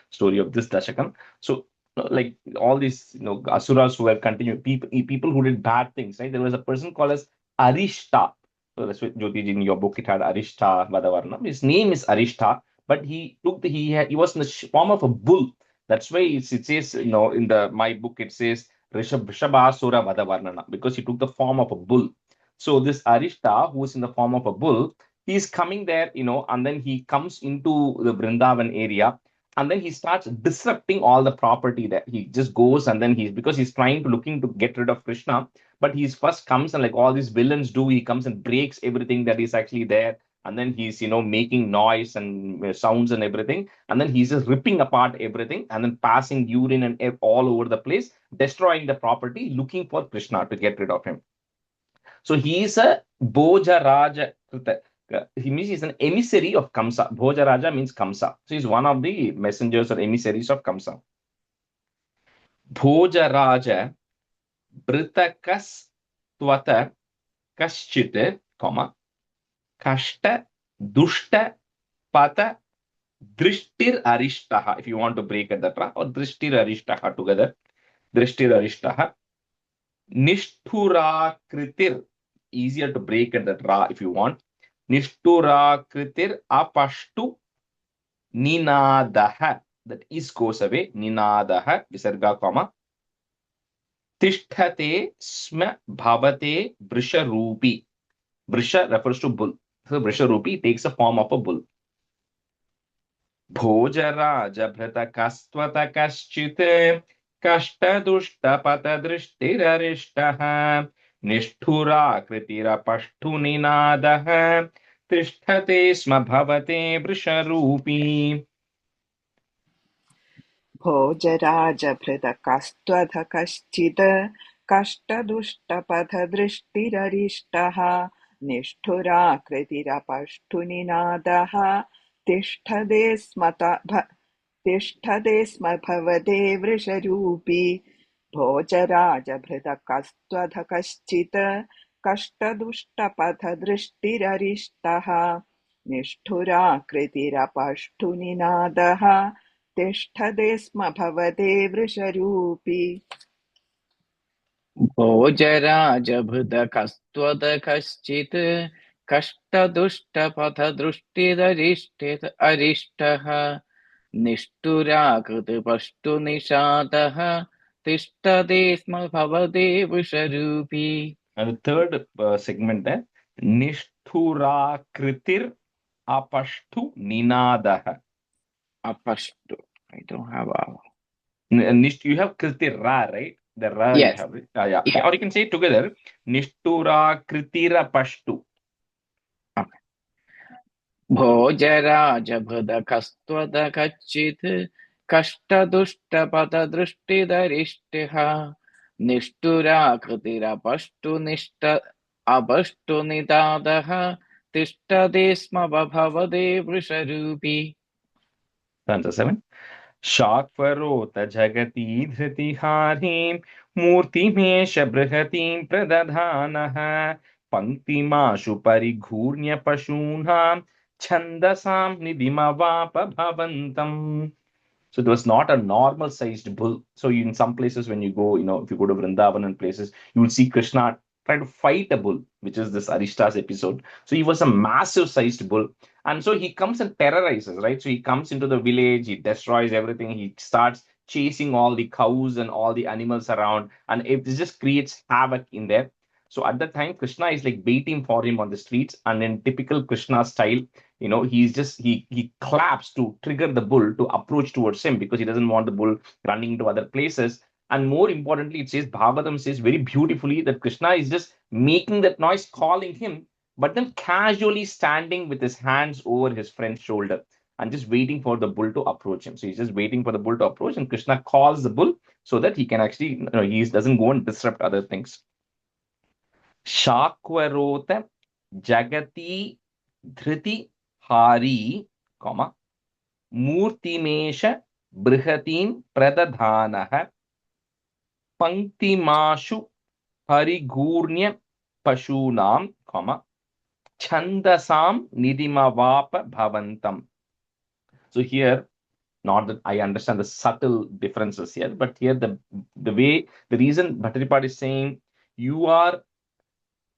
story of this Dashakam. So, like all these, asuras who were continued, people who did bad things, right? There was a person called as Arishta. So that's what Jyotiji in your book it had Arishta Vadavarna. His name is Arishta, but he was in the form of a bull. That's why it says, in my book it says Rishabhasura Vadavarnana, because he took the form of a bull. So this Arishta, who is in the form of a bull, he is coming there, and then he comes into the Vrindavan area, and then he starts disrupting all the property there. He just goes, and then because he's looking to get rid of Krishna, but he first comes and like all these villains do, he comes and breaks everything that is actually there, and then he's, making noise and sounds and everything, and then he's just ripping apart everything, and then passing urine and all over the place, destroying the property, looking for Krishna to get rid of him. So he is a Bhojaraja. He means he's an emissary of Kamsa. Bhojaraja means Kamsa. So he's one of the messengers or emissaries of Kamsa. Bhojaraja Britakas Tvata Kaschit, Kashta Dushta Pata Drishtir Arishtaha. If you want to break at that, or Drishtir Arishtaha together. Drishtir Arishtaha. Nishturakritir. Easier to break at that ra if you want. Nishturakritir apashtu ninadaha. That is goes away. Ninadaha. Visarga, comma. Tishthate sma bhavate vrisharupi. Vrisha refers to bull. So vrisharupi takes the form of a bull. Bhojaraja bhrata kastvata kaschit kashta dushta pata drishtirarishtaha निष्ठुराकृतिरपष्ठुनिनादः तिष्ठते स्म भवते वृषरूपी. भोजराजभृतकस्त्वथ कश्चित् कष्टदुष्टपथदृष्टिररिष्टः निष्ठुराकृतिरपष्ठुनिनादः तिष्ठते स्म भवते वृषरूपी. भोजराजभृतकस्त्वथ कश्चित् कष्टदुष्टपथदृष्टिररिष्टः निष्ठुराकृतिरपष्टुनिनादः तिष्ठते स्म भवते वृषरूपी। भोजराजभृतकस्त्वद कश्चित् कष्टदुष्टपथदृष्टिदरिष्टः निष्ठुराकृतिपष्टुनिषादः तिष्ठते स्म भवते वृषरूपी. And the third segment there, Nishthura-kritir apashtu ninadaha. Apashtu. I don't have a... You have kritir ra, right? The ra you Yes. have it. Yeah. Yeah. Or you can say it together. Nishthura-kritirapashtu. Okay. भोजराजभृतकस्त्वद कच्चित् कष्टदुष्टपथदृष्टिदरिष्टः निष्ठुराकृतिरपष्टुनिष्ठ अपष्टुनितादः तिष्ठते स्म भवते वृषरूपी. Stanza 7. Shakvarota jagati dhritiharim murtimesha brihatim pradadhanaha panktimashu parighurnya pashunam chandasam nidimavapa bhavantam. So it was not a normal sized bull. So in some places when you go, if you go to Vrindavan and places, you will see Krishna try to fight a bull, which is this Arishta's episode. So he was a massive sized bull. And so he comes and terrorizes, right? So he comes into the village, he destroys everything, he starts chasing all the cows and all the animals around, and it just creates havoc in there. So at that time, Krishna is like waiting for him on the streets, and in typical Krishna style, he claps to trigger the bull to approach towards him because he doesn't want the bull running to other places. And more importantly, it says, Bhagavatam says very beautifully that Krishna is just making that noise, calling him, but then casually standing with his hands over his friend's shoulder and just waiting for the bull to approach him. So he's just waiting for the bull to approach, and Krishna calls the bull so that he can actually, he doesn't go and disrupt other things. Shakvarota jagati dhriti hari, murtimesha brihatim pradadhanaha panktimashu parigurnya pashunam, chandasam nidimavapa bhavantam. So here, not that I understand the subtle differences here, but here the reason Bhattaripad is saying you are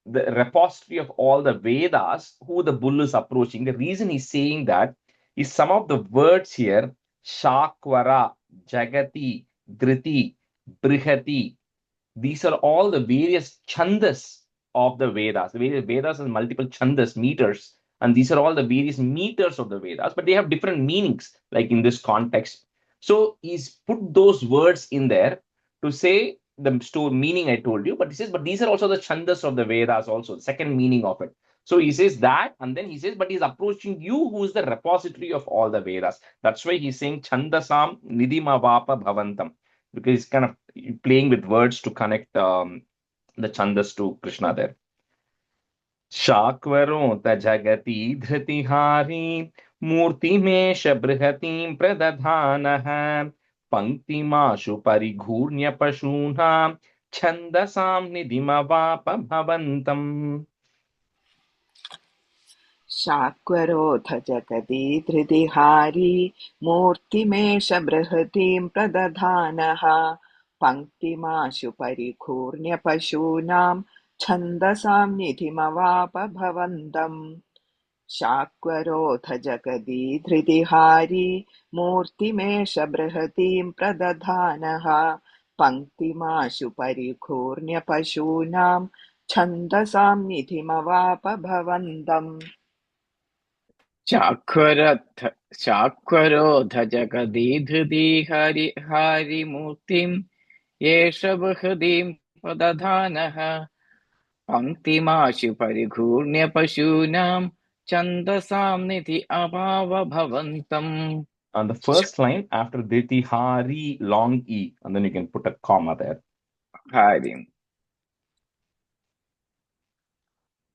the repository of all the Vedas, who the bull is approaching. The reason he's saying that is some of the words here, Shakvara, Jagati, Dhriti, Brihati, these are all the various chandas of the Vedas. The various Vedas has multiple chandas, meters, and these are all the various meters of the Vedas, but they have different meanings, like in this context. So he's put those words in there to say the store meaning I told you, but he says, but these are also the chandas of the Vedas, also the second meaning of it. So he says that, and then he says, but he's approaching you, who is the repository of all the Vedas. That's why he's saying Chandasam Nidimavapa Bhavantam, because he's kind of playing with words to connect the chandas to Krishna there. Shakvarota jagati dhritiharim murtimesha brihatim pradadhanaha panktimashu parighurnya pashunam chandasam nidimavapa bhavantam. शाक्वरोऽथ जगति धृतिहारी मूर्तिमेष बृहतीं प्रदधानः पङ्क्तिमाशु परिघूर्ण्य पशूनां छन्दसां निधिमवाप भवन्तम्. शाक्वरोऽथ जगति धृतिहारी मूर्तिमेष बृहतीं प्रदधानः पङ्क्तिमाशु परिघूर्ण्य पशूनां छन्दसां निधिमवाप भवन्तम्. शाक्वरोध जगदीधृति हरिमूर्तिं येष बृहदीं प्रदधानः पङ्क्तिमाशु परिघूर्ण्य पशूनां छन्दसां निधि अभाव भवन्तम्. On the first line, after Diti Hari, long E, and then you can put a comma there. Harim.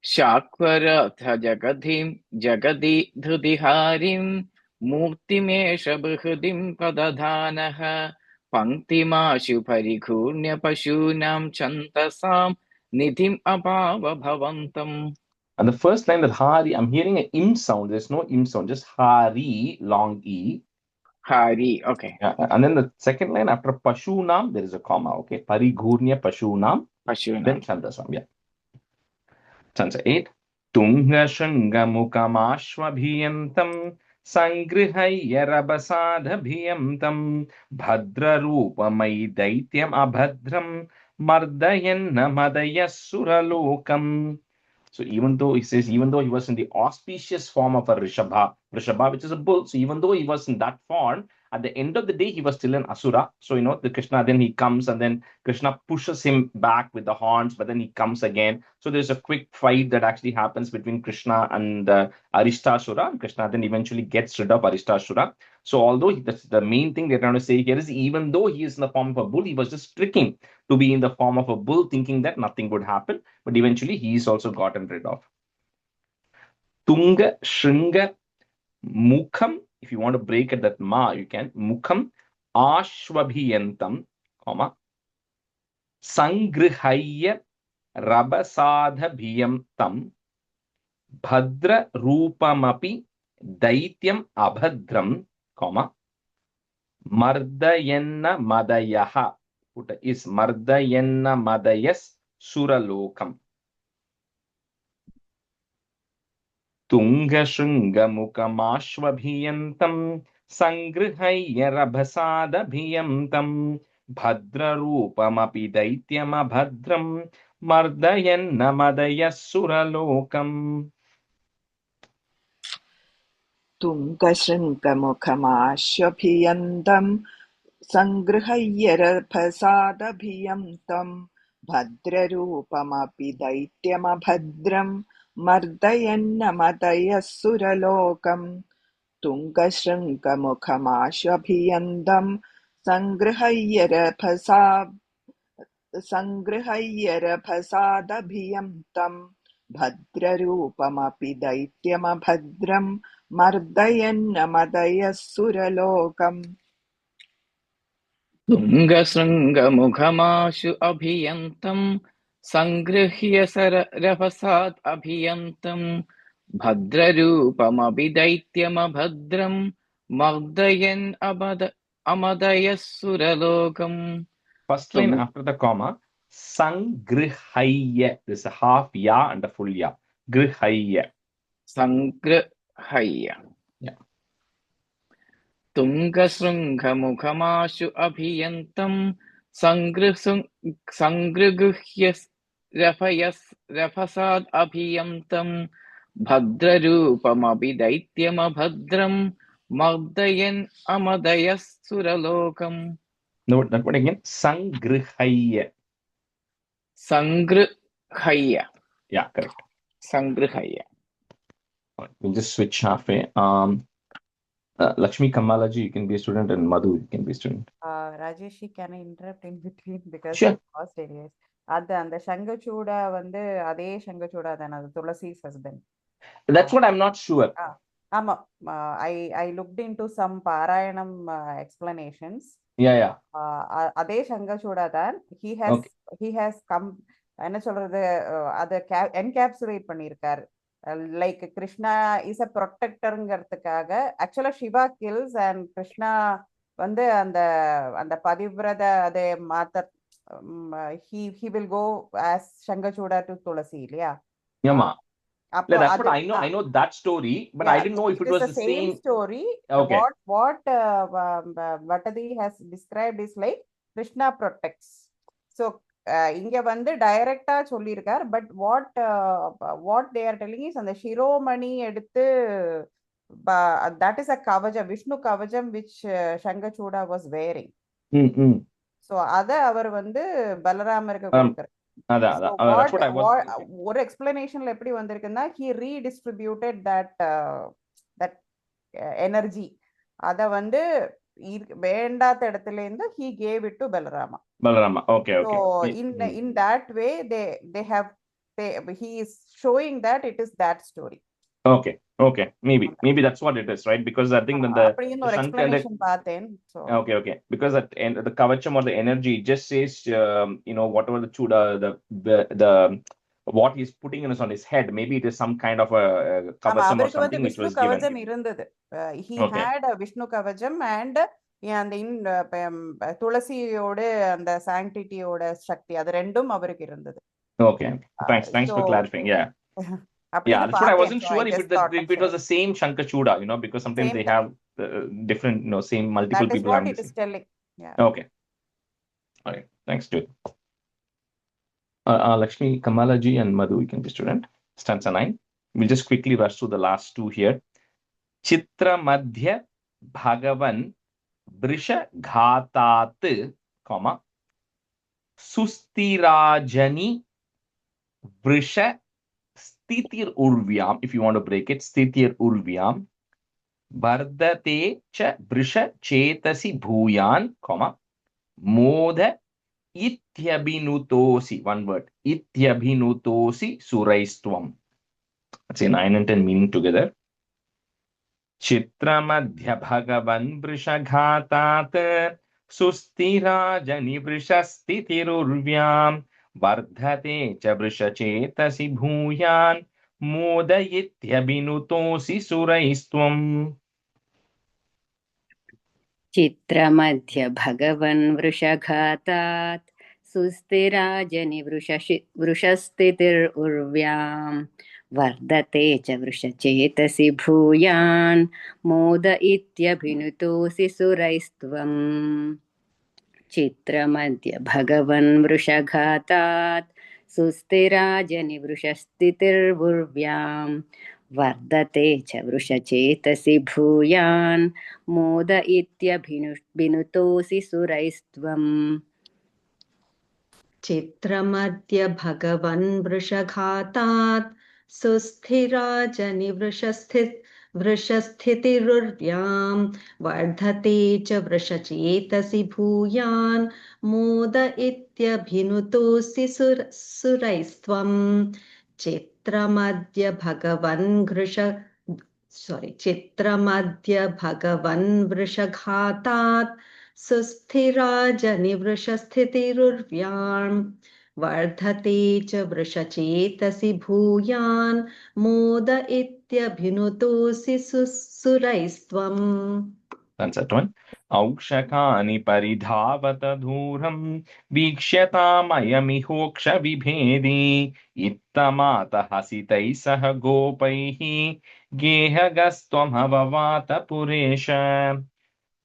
Shakvararth jagadi dhrudiharim murtimesh bruhadim pradadhanaha Panktimashu parighurnya pashunam chantasam nidhim abhava bhavantam. And the first line, that Hari, I'm hearing an im sound. There's no im sound, just Hari, long E. Hari, okay. Yeah, and then the second line after Pashunam, there is a comma. Okay, Parighurnya Pashunam, Pashunam. then Chantasam. Yeah. Chansa 8. Tunga Shungamukhamashvabhiyantam Sangrihaya Rabasadabhiyantam Bhadrarupamai Daityam Abhadram Mardayanna Madayassuralokam. So even though he says, even though he was in the auspicious form of a Rishabha, which is a bull, so even though he was in that form, at the end of the day, he was still an Asura. So, the Krishna, then he comes and then Krishna pushes him back with the horns, but then he comes again. So there's a quick fight that actually happens between Krishna and Arishtasura. And Krishna then eventually gets rid of Arishtasura. So although that's the main thing they're trying to say here is, even though he is in the form of a bull, he was just tricking to be in the form of a bull, thinking that nothing would happen. But eventually he is also gotten rid of. Tunga, Shringa, Mukham. If you want to break it, that ma, you can. Mukham, Ashvabhiyantam, comma, Sangrihaya Rabasadhabhiyantam, Bhadra Rupamapi Daityam Abhadram, comma, Mardayanna Madayaha. Put is Mardayanna Madayas Suralokam. Tunga Shungamukhamashvabhiyantam Sangrihaya Rabasadabhiyantam Bhadrarupamapi Daityam Abhadram Mardayanna Madayassuralokam. तुङ्गशृङ्गमुखमाश्वभियन्तं सङ्गृह्यरभसादभियन्तं भद्ररूपमपि दैत्यमभद्रं मर्दयन्नमदयः तुङ्गशृङ्गमुखमाश्वभियन्तं सङ्गृह्यरभसादभियन्तं भद्ररूपमपि दैत्यमभद्रं मर्दयन्नमदयः Tunga Sranga Mukhamashu Abhiyantam Sangrihya Rafasat Abhiyantam Bhadrarupam Abhidaityam Abhadram Magdayan Amadayassuralokam. First line after the comma, Sangrihaya. There's a half ya and a full ya. Grihaya. Sangrihaya. Yeah. Tunga Sranga Mukhamashu Abhiyantam Sangriguhya Rafasad Abhiyantam Bhadrarupam Abhidaityam Abhadram Magdayan Amadayassuralokam. No, that one again. Sangrihaya. Sangrihaya. Yeah, correct. Sangrihaya. We'll just switch halfway. Lakshmi Kamalaji, you can be a student, and Madhu, you can be a student. Rajeshi, can I interrupt in between because Sure. lost areas? அந்த சங்கச்சூடா வந்து அதே சங்கச்சூடா தான அது துளசி's husband. That's what I'm not sure. ஆமா I looked into some பாராயணம் explanations. Yeah. அதே சங்கச்சூடா தான் he has come என்ன சொல்றது அத என்கேப்சுலேட் பண்ணிருக்காரு. Like Krishna is a protectorங்கிறதுக்காக actually Shiva kills and Krishna வந்து அந்த பதிவிரத அதே மாத்த he will go as Shangachuda to Tulasi இல்லையா? Yeah, that's what I know that story, but I didn't know if it was the same story. Okay. What Vatadi has described is like Krishna protects. So இங்க வந்து டைரக்டா சொல்லியிருக்கார். But what they are telling is அந்த சிரோமணி எடுத்து that is a kavajam, Vishnu kavajam which Shangachuda was wearing. So அத அவர் வந்து பலராமருக்கு கொடுக்கிறார். ஒரு எக்ஸ்பிளனேஷன்ல எப்படி வந்திருக்குன்னா he redistributed that energy. அத வந்து வேண்டாத இடத்துல இருந்து he gave it to Balarama. Okay. So in that way he is showing that it is that story. Okay. Okay, maybe that's what it is, right? Because I think that அப்படின்னு the ஒரு Shankar and the explanation பார்த்தேன். So okay, because that and the kavacham or the energy it just says whatever the chuda the what he's putting on his head, maybe it is some kind of a ஆமா, kavacham or அவருக்கு வந்து something which Vishnu was given. கவச்சம் இருந்தது. He Okay, had a Vishnu கவச்சம் and அந்த துளசியோட அந்த சாங்டிட்டியோட சக்தி அது ரெண்டும் அவருக்கு இருந்தது. okay. Thanks So for clarifying. Yeah, அப்படின்னு that's what I பார்த்தேன். wasn't So I sure if just it thought if it was the same Shankar Chuda, because sometimes same they thing. have different, same multiple That is people what having it the is same. telling. Yeah. Okay, all right. Thanks to Lakshmi, Kamalaji, and Madhu. You can be student. Stanza 9. We'll just quickly rush through the last two here. Chitra Madhya Bhagavan Brisha Ghatat, comma, Sustirajani Brisha Stitir Urvyam, if you want to break it, Stitir Urvyam, Vardate cha Brisha Chetasi Bhuyan, comma, Moda Ityabhinutosi, one word, Ityabhinutosi Suraistvam. Let's say 9 and 10 meaning together. Chitramadhya Bhagavan Vrishaghatat Sustirajani Vrishasthitirurvyam Vardhate cha Vrishachetasi Bhuyan Modayityabhinutosi Suraistvam. चित्रमध्य भगवन् वृषघातात् सुस्थिराजनि वृषस्थितिरुर्व्यां वर्धते च वृषचेतसि भूयान् मोद इत्यभिनुतोऽसि सुरैस्त्वम् चित्रमध्य भगवन् वृषघातात् सुस्थिराजनि वृषस्थितिर्वुर्व्यां वर्धते च वृषचेतसि भूयान् मोद इत्यभिनुतोऽसि सुरैस्त्वम् चित्रमद्य भगवन् वृषघातात् वृषस्थितिरुर्व्यां वर्धते च वृषचेतसि भूयान् मोद इत्यभिनुतोऽसि सुरैस्त्वम् चित्रमद्य भगवन् वृषघातात् सुस्थिराजनि वृषस्थितिरुर्व्यां वर्धते च वृषचेतसि भूयान् मोद इत्यभिनुतोऽसि सुरैस्त्वम्. That's one. Aukshakani paridhavat dhuram vikshyatamyamihoksha vibhedi ittamata hasitai sah gopaihi gehagastvam havavata puresha.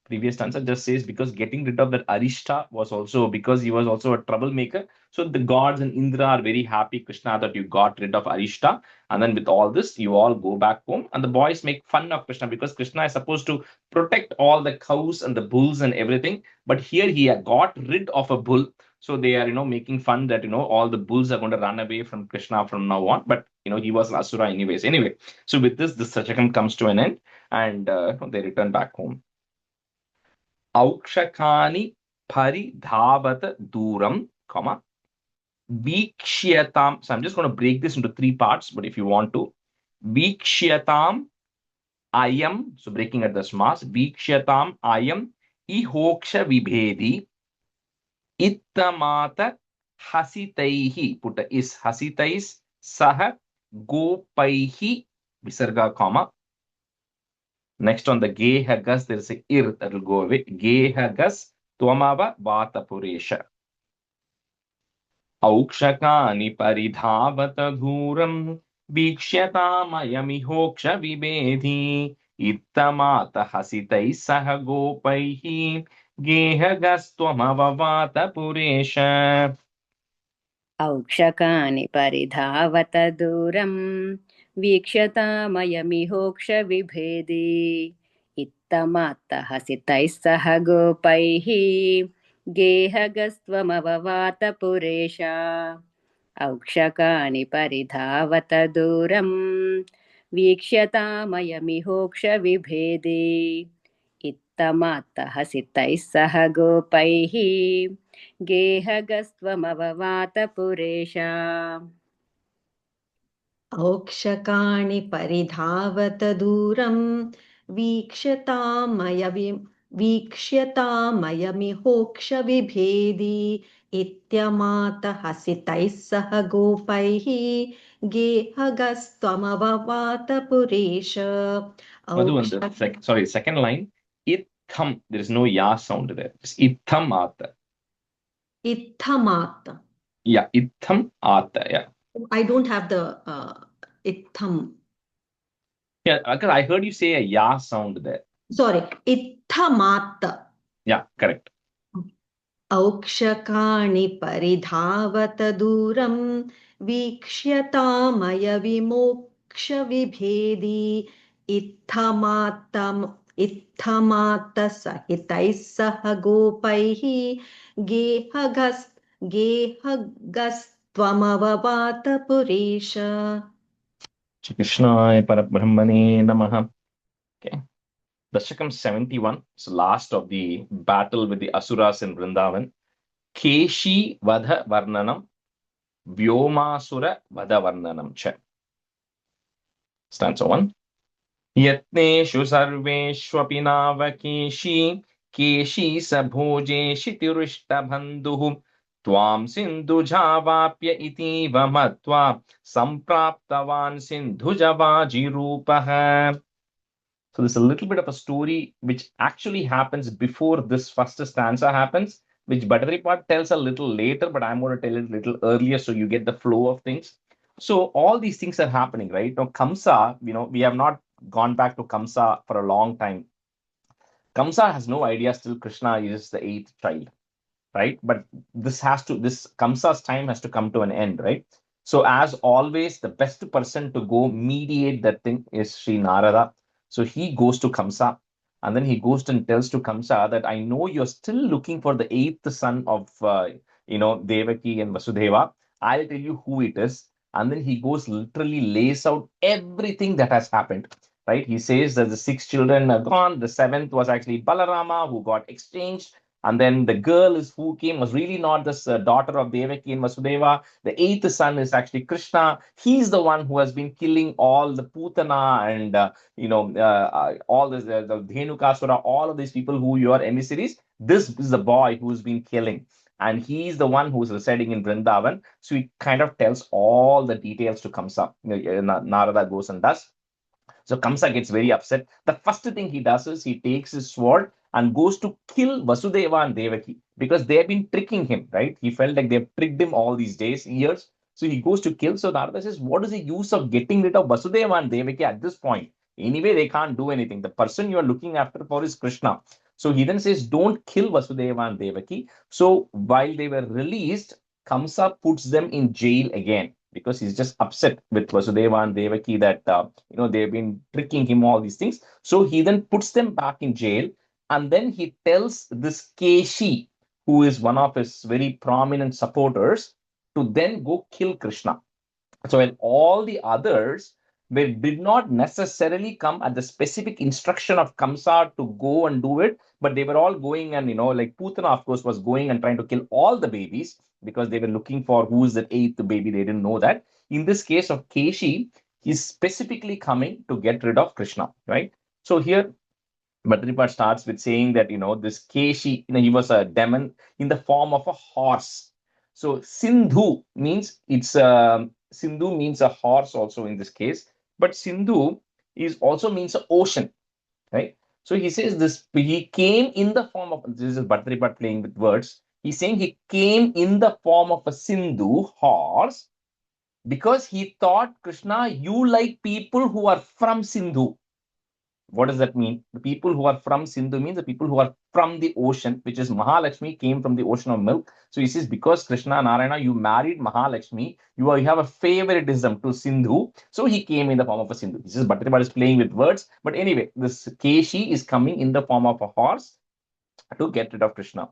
Previous stanza just says because getting rid of that Arishta was also because he was also a troublemaker. So the gods and Indra are very happy, Krishna, that you got rid of Arishta. And then with all this, you all go back home. And the boys make fun of Krishna because Krishna is supposed to protect all the cows and the bulls and everything. But here he had got rid of a bull. So they are, making fun that, all the bulls are going to run away from Krishna from now on. But, he was an Asura anyways. Anyway, so with this Sachakam comes to an end and they return back home. Aukshakani paridhavat duram, comma, vikshyatam. So I'm just going to break this into three parts, but if you want to, vikshyatam ayam, so breaking at the smas, vikshyatam ayam ihoksha vibhedi ittamata hasitaihi, put a is hasitais saha gopaihi visarga, comma. Next on the gehagas, there is a ir that will go away. Gehagas twamava vata puresha. Aukshakani paridhavata dhuram vikshyatamyamihoksha vibedhi ittamata hasitai saha gopaihi gehagas twamava vata puresha. औक्षकानि परिधावत दूरं वीक्ष्यतामयमिहोक्ष विभेदी इत्थमात्तः हसितैः सह गोपैः गेहगस्त्वमववात पुरेश औक्षकानि परिधावत दूरं वीक्ष्यतामयमिहोक्ष विभेदी इत्थमात्तः हसितैः सह गोपैः गेहगस्त्वमववात पुरेश. औक्षकाणि परिधावत दूरं वीक्ष्यतामयमिहोक्षविभेदी इत्यमात हसितैः सह गोपैः गेहगस्त्वमववात पुरेश Madhu, second line. Itham. There is no ya sound there. It's itham ata. Itthamat. Yeah, itham ata. Yeah. I don't have the itham. Yeah, because I heard you say a ya sound there. Sorry, itthamat. Yeah, correct. औक्षकाणि परिधावत दूरं वीक्ष्यतामयविमोक्षविभेदी इत्थमात्तसहितैः सह गोपैः गेहगस्त्वमववात पुरेश. Shri Krishnaya Parabrahmane Namaha. Okay. Dasakam 71. It's last of the battle with the Asuras in Vrindavan. Keshi Vadha Varnanam. Vyomasura Vadha Varnanam Cha. Stanza 1. Yatneshu sarveshwapi navakeshi keshi sabhojeshi tirishta bandhuhu tvam sindhujavapya itiva matva sampraptavan sindhujavajirupaha. So there's a little bit of a story which actually happens before this first stanza happens, which Bhattaripat tells a little later, but I'm going to tell it a little earlier so you get the flow of things. So all these things are happening, right? Now, Kamsa, we have not gone back to Kamsa for a long time. Kamsa has no idea still Krishna is the eighth child, right? But this Kamsa's time has to come to an end, right? So as always, the best person to go mediate that thing is Sri Narada. So he goes to Kamsa, and then he goes and tells to Kamsa that I know you're still looking for the eighth son of Devaki and Vasudeva. I'll tell you who it is. And then he goes literally lays out everything that has happened. Right? He says that the 6 children are gone. The 7th was actually Balarama who got exchanged. And then the girl who came was really not this daughter of Devaki and Vasudeva. The 8th son is actually Krishna. He's the one who has been killing all the Putana and all this, the Dhenukasura, all of these people who you are emissaries. This is the boy who's been killing. And he's the one who's residing in Vrindavan. So he kind of tells all the details to Kamsa. Narada goes and does. So Kamsa gets very upset. The first thing he does is he takes his sword and goes to kill Vasudeva and Devaki because they have been tricking him, right? He felt like they've tricked him all these years. So he goes to kill. So Narada says, what is the use of getting rid of Vasudeva and Devaki at this point? Anyway, they can't do anything. The person you are looking after for is Krishna. So he then says, don't kill Vasudeva and Devaki. So while they were released, Kamsa puts them in jail again because he's just upset with Vasudeva and Devaki that, they've been tricking him, all these things. So he then puts them back in jail. And then he tells this Keshi, who is one of his very prominent supporters, to then go kill Krishna. So when all the others did not necessarily come at the specific instruction of Kamsa to go and do it, but they were all going and, like Putana, of course, was going and trying to kill all the babies because they were looking for who's the 8th baby. They didn't know that. In this case of Keshi, he's specifically coming to get rid of Krishna, right? So here, Bhattaripat starts with saying that, this Keshi, he was a demon in the form of a horse. So Sindhu means Sindhu means a horse also in this case, but Sindhu also means an ocean, right? So he says he came in the form of, this is Bhattaripat playing with words. He's saying he came in the form of a Sindhu horse because he thought, Krishna, you like people who are from Sindhu. What does that mean? The people who are from Sindhu means the people who are from the ocean, which is Mahalakshmi, came from the ocean of milk. So he says, because Krishna Narayana, you married Mahalakshmi, you have a favoritism to Sindhu. So he came in the form of a Sindhu. This is Bhattaripat is playing with words. But anyway, this Keshi is coming in the form of a horse to get rid of Krishna.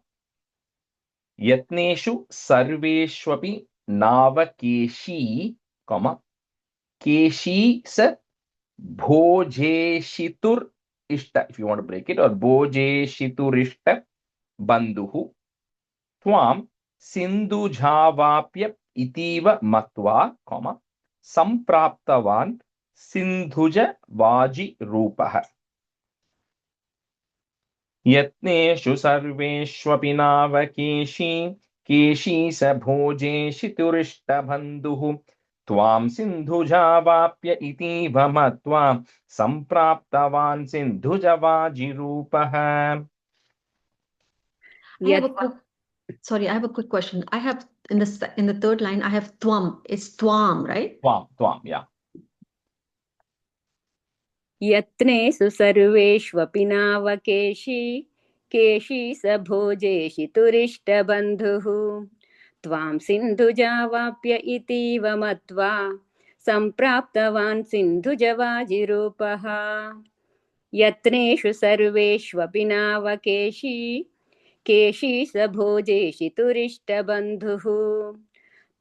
Yatneshu sarveshwapi nava keshi, keshi sa Bhojeshitur ishta, if you want to break it, or Bhojeshiturishta bandhuhu tvam sindhujhavapya itiva matva, सम्प्राप्तवान् सिन्धुजवाजिरूपः यत्नेषु सर्वेष्वपि नावकेशी Keshi स भोजेशितुरिष्टबन्धुः त्वां सिन्धुजावाप्य इतीव मत्वा सम्प्राप्तवान् सिन्धुजवाजिरूपः. I have a quick question. I have in the third line, I have tvam. It's twam, right? Twam, yeah. यत्नेषु सर्वेष्वपि नावकेशी Keshi स भोजेषि तुरिष्टबन्धुः त्वां सिन्धुजावाप्य इतीव मत्वा सम्प्राप्तवान् सिन्धुजवाजिरूपः यत्नेषु सर्वेष्वपि नावकेशी केशी स भोजेषि तुरिष्टबन्धुः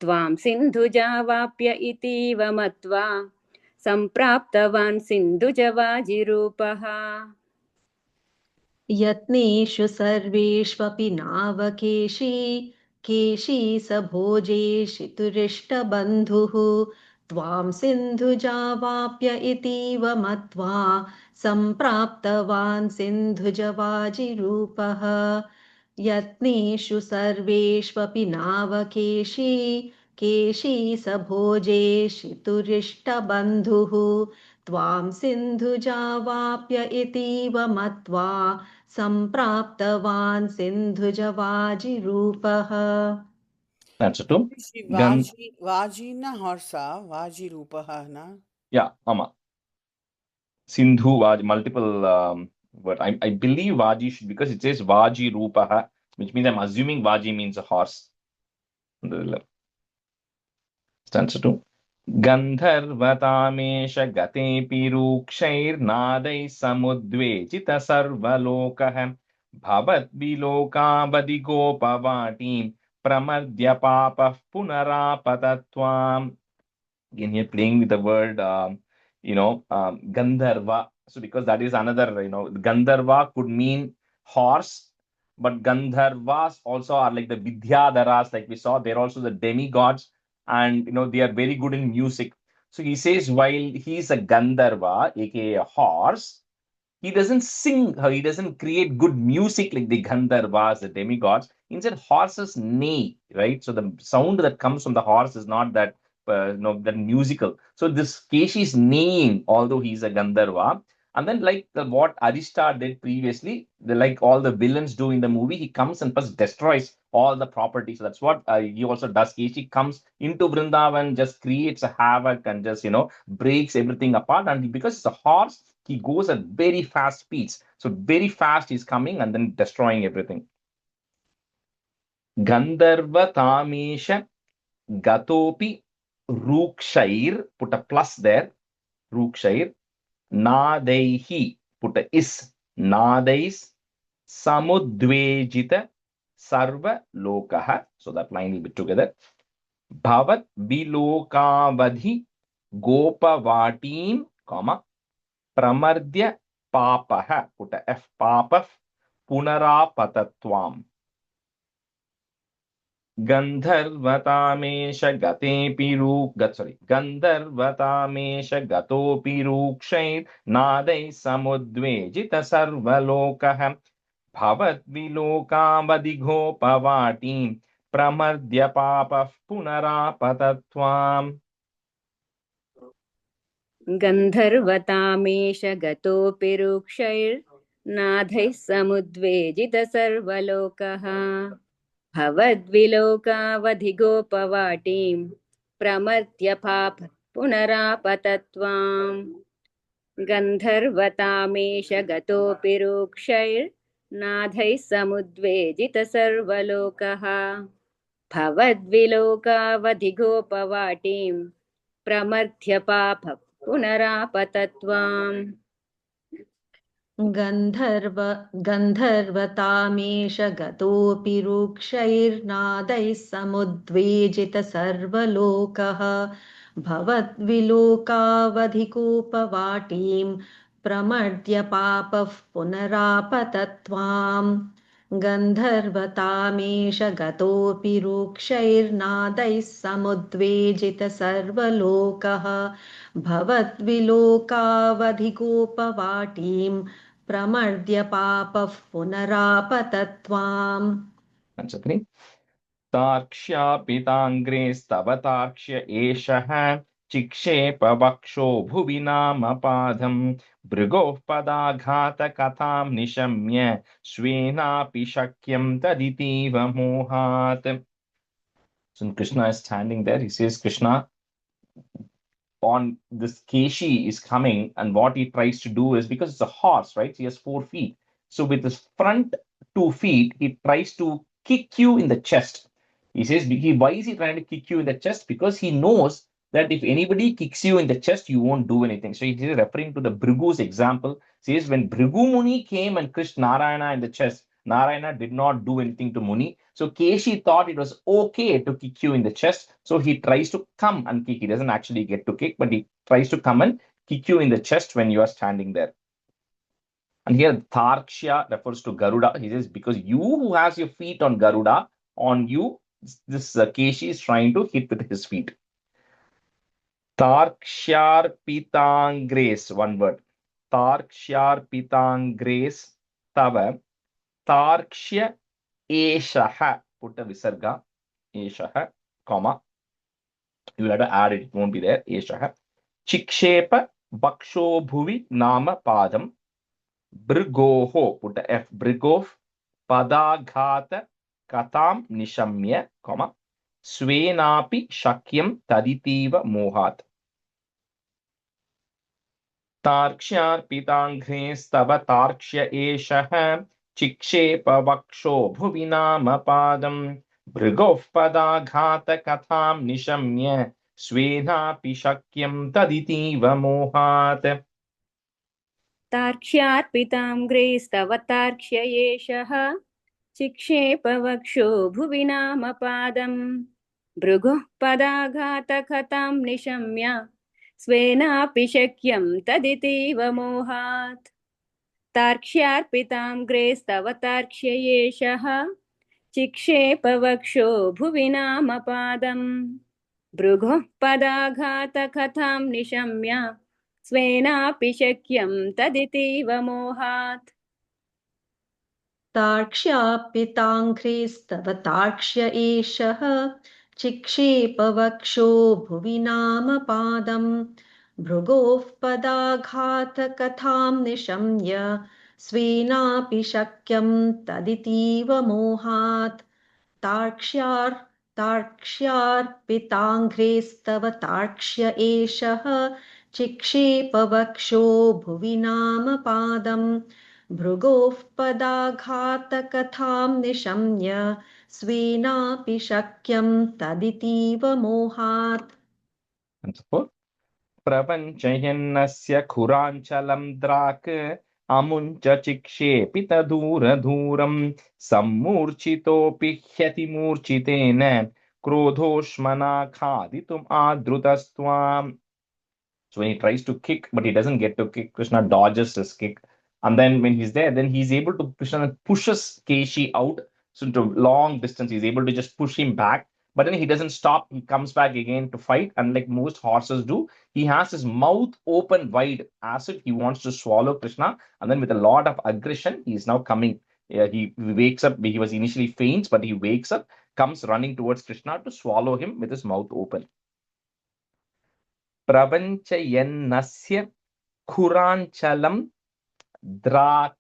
त्वां सिन्धुजावाप्य इतीव मत्वा सम्प्राप्तवान् सिन्धुजवाजिरूपः यत्नेषु सर्वेष्वपि नावकेशी केशी स भोजेषि तुरिष्टबन्धुः त्वां सिन्धुजावाप्य इतीव मत्वा सम्प्राप्तवान् सिन्धुजवाजिरूपः यत्नेषु सर्वेष्वपि नावकेशी केशी स भोजेषि तुरिष्टबन्धुः त्वां सिन्धुजावाप्य इतीव मत्वा सम्प्राप्तवान् सिन्धुजवाजिरूपः. That's it too. Vaji na horsa, Vaji Rupaha na. Yeah, Mama. Sindhu, Vaj, multiple word. I believe Vaji should, because it says Vaji Rupaha, which means I'm assuming Vaji means a horse. Stanza 2. गन्धर्वतामेष गतेऽपि रूक्षैर्नादैः समुद्वेजित सर्वलोकः भवद्विलोकावधिगोपवाटीं प्रमर्द्य पापः पुनरापतत्वाम्. Again, here playing with the word, Gandharva. So because that is another, Gandharva could mean horse, but Gandharvas also are like the Vidyadharas, like we saw. They're also the demigods, and they are very good in music. So he says while he's a Gandharva, aka a horse, he doesn't sing, he doesn't create good music like the Gandharvas, the demigods. Instead, horses neigh, right? So the sound that comes from the horse is not that that musical. So this Keshi is neighing, although he's a Gandharva. And then, like what Arista did previously, like all the villains do in the movie, he comes and first destroys all the property. So that's what he also does. Keshi comes into Vrindavan, just creates a havoc and just breaks everything apart. And because it's a horse, he goes at very fast speeds. So very fast he's coming and then destroying everything. Gandharva Tamesha Gatopi Rukshair, put a plus there, Rukshair, Nadaihi, put a is, Nadais, Samudvejita, Sarva Lokaha. So that line will be together. Bhavat Vilokavadhi Gopavatim, comma, Pramardya Papaha, put a F, Papaf, Punarapatatvam. Gandharvatamesh gatepi Gandharvatamesh gatopi rukshair nadai samudvejita sarvalokah bhavat vilokavadhigopavatim pramardya papah punarapatatvam. गन्धर्वतामेष गतोऽपि रूक्षैर्नाथैः समुद्वेजित सर्वलोकः भवद्विलोकावधिगोपवाटीं प्रमर्द्य पाप पुनरापतत्वाम् गन्धर्वतामेष गतोऽपि रूक्षैर्नाथैः समुद्वेजित सर्वलोकः भवद्विलोकावधिगोपवाटीं प्रमर्द्य पाप पुनरापतत्वाम् गन्धर्वतामेष गतोऽपि रूक्षैर्नादैः समुद्वेजित सर्वलोकः भवद्विलोकावधिकोपवाटीं प्रमर्द्य पापः पुनरापतत्वाम् गन्धर्वतामेष गतोऽपि रूक्षैर्नादैः समुद्वेजित सर्वलोकः भवद्विलोकावधिगोपवाटीं प्रमर्द्य पापः पुनरापतत्वाम्। तार्क्ष्यापिताङ्ग्रेस्तव तार्क्ष्य एषः चिक्षेप वक्षो भुवि नामपादम् भृगोः पदाघातकथां निशम्य स्वेनापि शक्यं तदितीव मोहात्. So Krishna is standing there. He says, Krishna, on this Keshi is coming, and what he tries to do is, because it's a horse, right? He has 4 feet. So with his front 2 feet, he tries to kick you in the chest. He says, why is he trying to kick you in the chest? Because he knows that if anybody kicks you in the chest, you won't do anything. So he is referring to the Bhrigu's example. He says, when Bhrigu Muni came and kissed Narayana in the chest, Narayana did not do anything to Muni. So Keshi thought it was okay to kick you in the chest. So he tries to come and kick. He doesn't actually get to kick, but he tries to come and kick you in the chest when you are standing there. And here Tarksha refers to Garuda. He says, because you who has your feet on Garuda, on you, this Keshi is trying to hit with his feet. Tarkshar pitangres, one word. Tarkshar pitangres tava tarkshya eshaha. Put a visarga. Eshaha, comma. You will have to add it. It won't be there. Eshaha. Chikshepa baksho bhuvi nama padam. Brgoho. Put a F. Brgoh. Padaghata katam nishamya, comma. Svenapi shakyam taditiva mohat. तार्क्ष्यार्पिताङ्घ्रेस्तव तार्क्ष्य एषः चिक्षेप वक्षो भुवि नामपादम् भृगोः पदाघातकथां निशम्य स्वेनापि शक्यं तदितीव मोहात्. तार्क्ष्यार्पिताङ्ग्रेस्तव तार्क्ष्य एषः चिक्षेप वक्षो भुवि नामपादम् भृगुः पदाघातकथां निशम्य स्वेनापि शक्यं तदितीव मोहात्. तार्क्ष्यार्पिताङ्ग्रेस्तव तार्क्ष्य एषः चिक्षेप वक्षो भुवि नामपादम् भृगुः पदाघातकथां निशम्य स्वेनापि शक्यं तदितीव मोहात्. तार्क्ष्यापिताङ्घ्रेस्तव तार्क्ष्य एषः चिक्षेप वक्षो भुवि नामपादम् भृगोः पदाघातकथां निशम्य स्वेनापि शक्यं तदितीव मोहात्. तार्क्ष्यार्पिताङ्घ्रेस्तव तार्क्ष्य एषः चिक्षेप वक्षो भुवि नामपादम् भृगोः पदाघातकथां निशम्य स्वेनापि शक्यं तदितीव मोहात्. प्रपञ्चयन्नस्य खुराञ्चलं द्राक् अमुञ्च चिक्षेपित दूरदूरं सम्मूर्छितोऽपि ह्यतिमूर्छितेन क्रोधोष्मना खादितुम् आदृतस्त्वाम्. So when he tries to kick, but he doesn't get to kick, Krishna dodges his kick. And then when he's there, then he's able to, Krishna pushes Keshi out. So to long distance, he's able to just push him back. But then he doesn't stop. He comes back again to fight. And like most horses do, he has his mouth open wide as if he wants to swallow Krishna. And then with a lot of aggression, he is now coming. He wakes up. He was initially faints, but he wakes up, comes running towards Krishna to swallow him with his mouth open. Pravanchayannasya Kuranchalam Drak.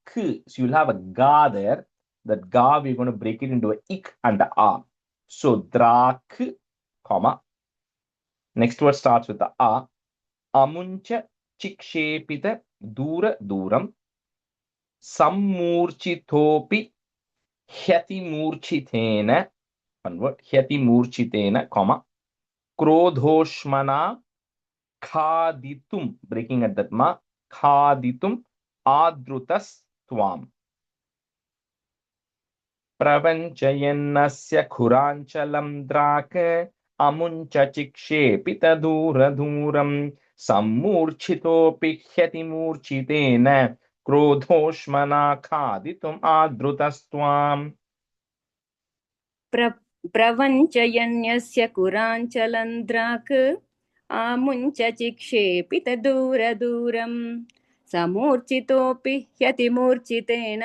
So you'll have a ga there. That ga, we're going to break it into a ik and a a. So Drak, comma. Next word starts with the a. Amuncha chikshepita dura duram. Sammurchitopi hyati murchitena. One word. Hyati murchitena, comma. Krodhoshmana khaditum, breaking at that ma, khaditum adrutas tvam. Pravanchayannasya khuranchalam drak amuncha chikshepita dura duram sammurchitopi hyati murchitena क्रोधोष्मना खादितुम् आदृतस्त्वाम् प्रवञ्चयन्यस्य कुराञ्चलन्द्राक् आमुञ्च चिक्षेपि तदूरदूरम् समूर्छितोऽपि ह्यतिमूर्छितेन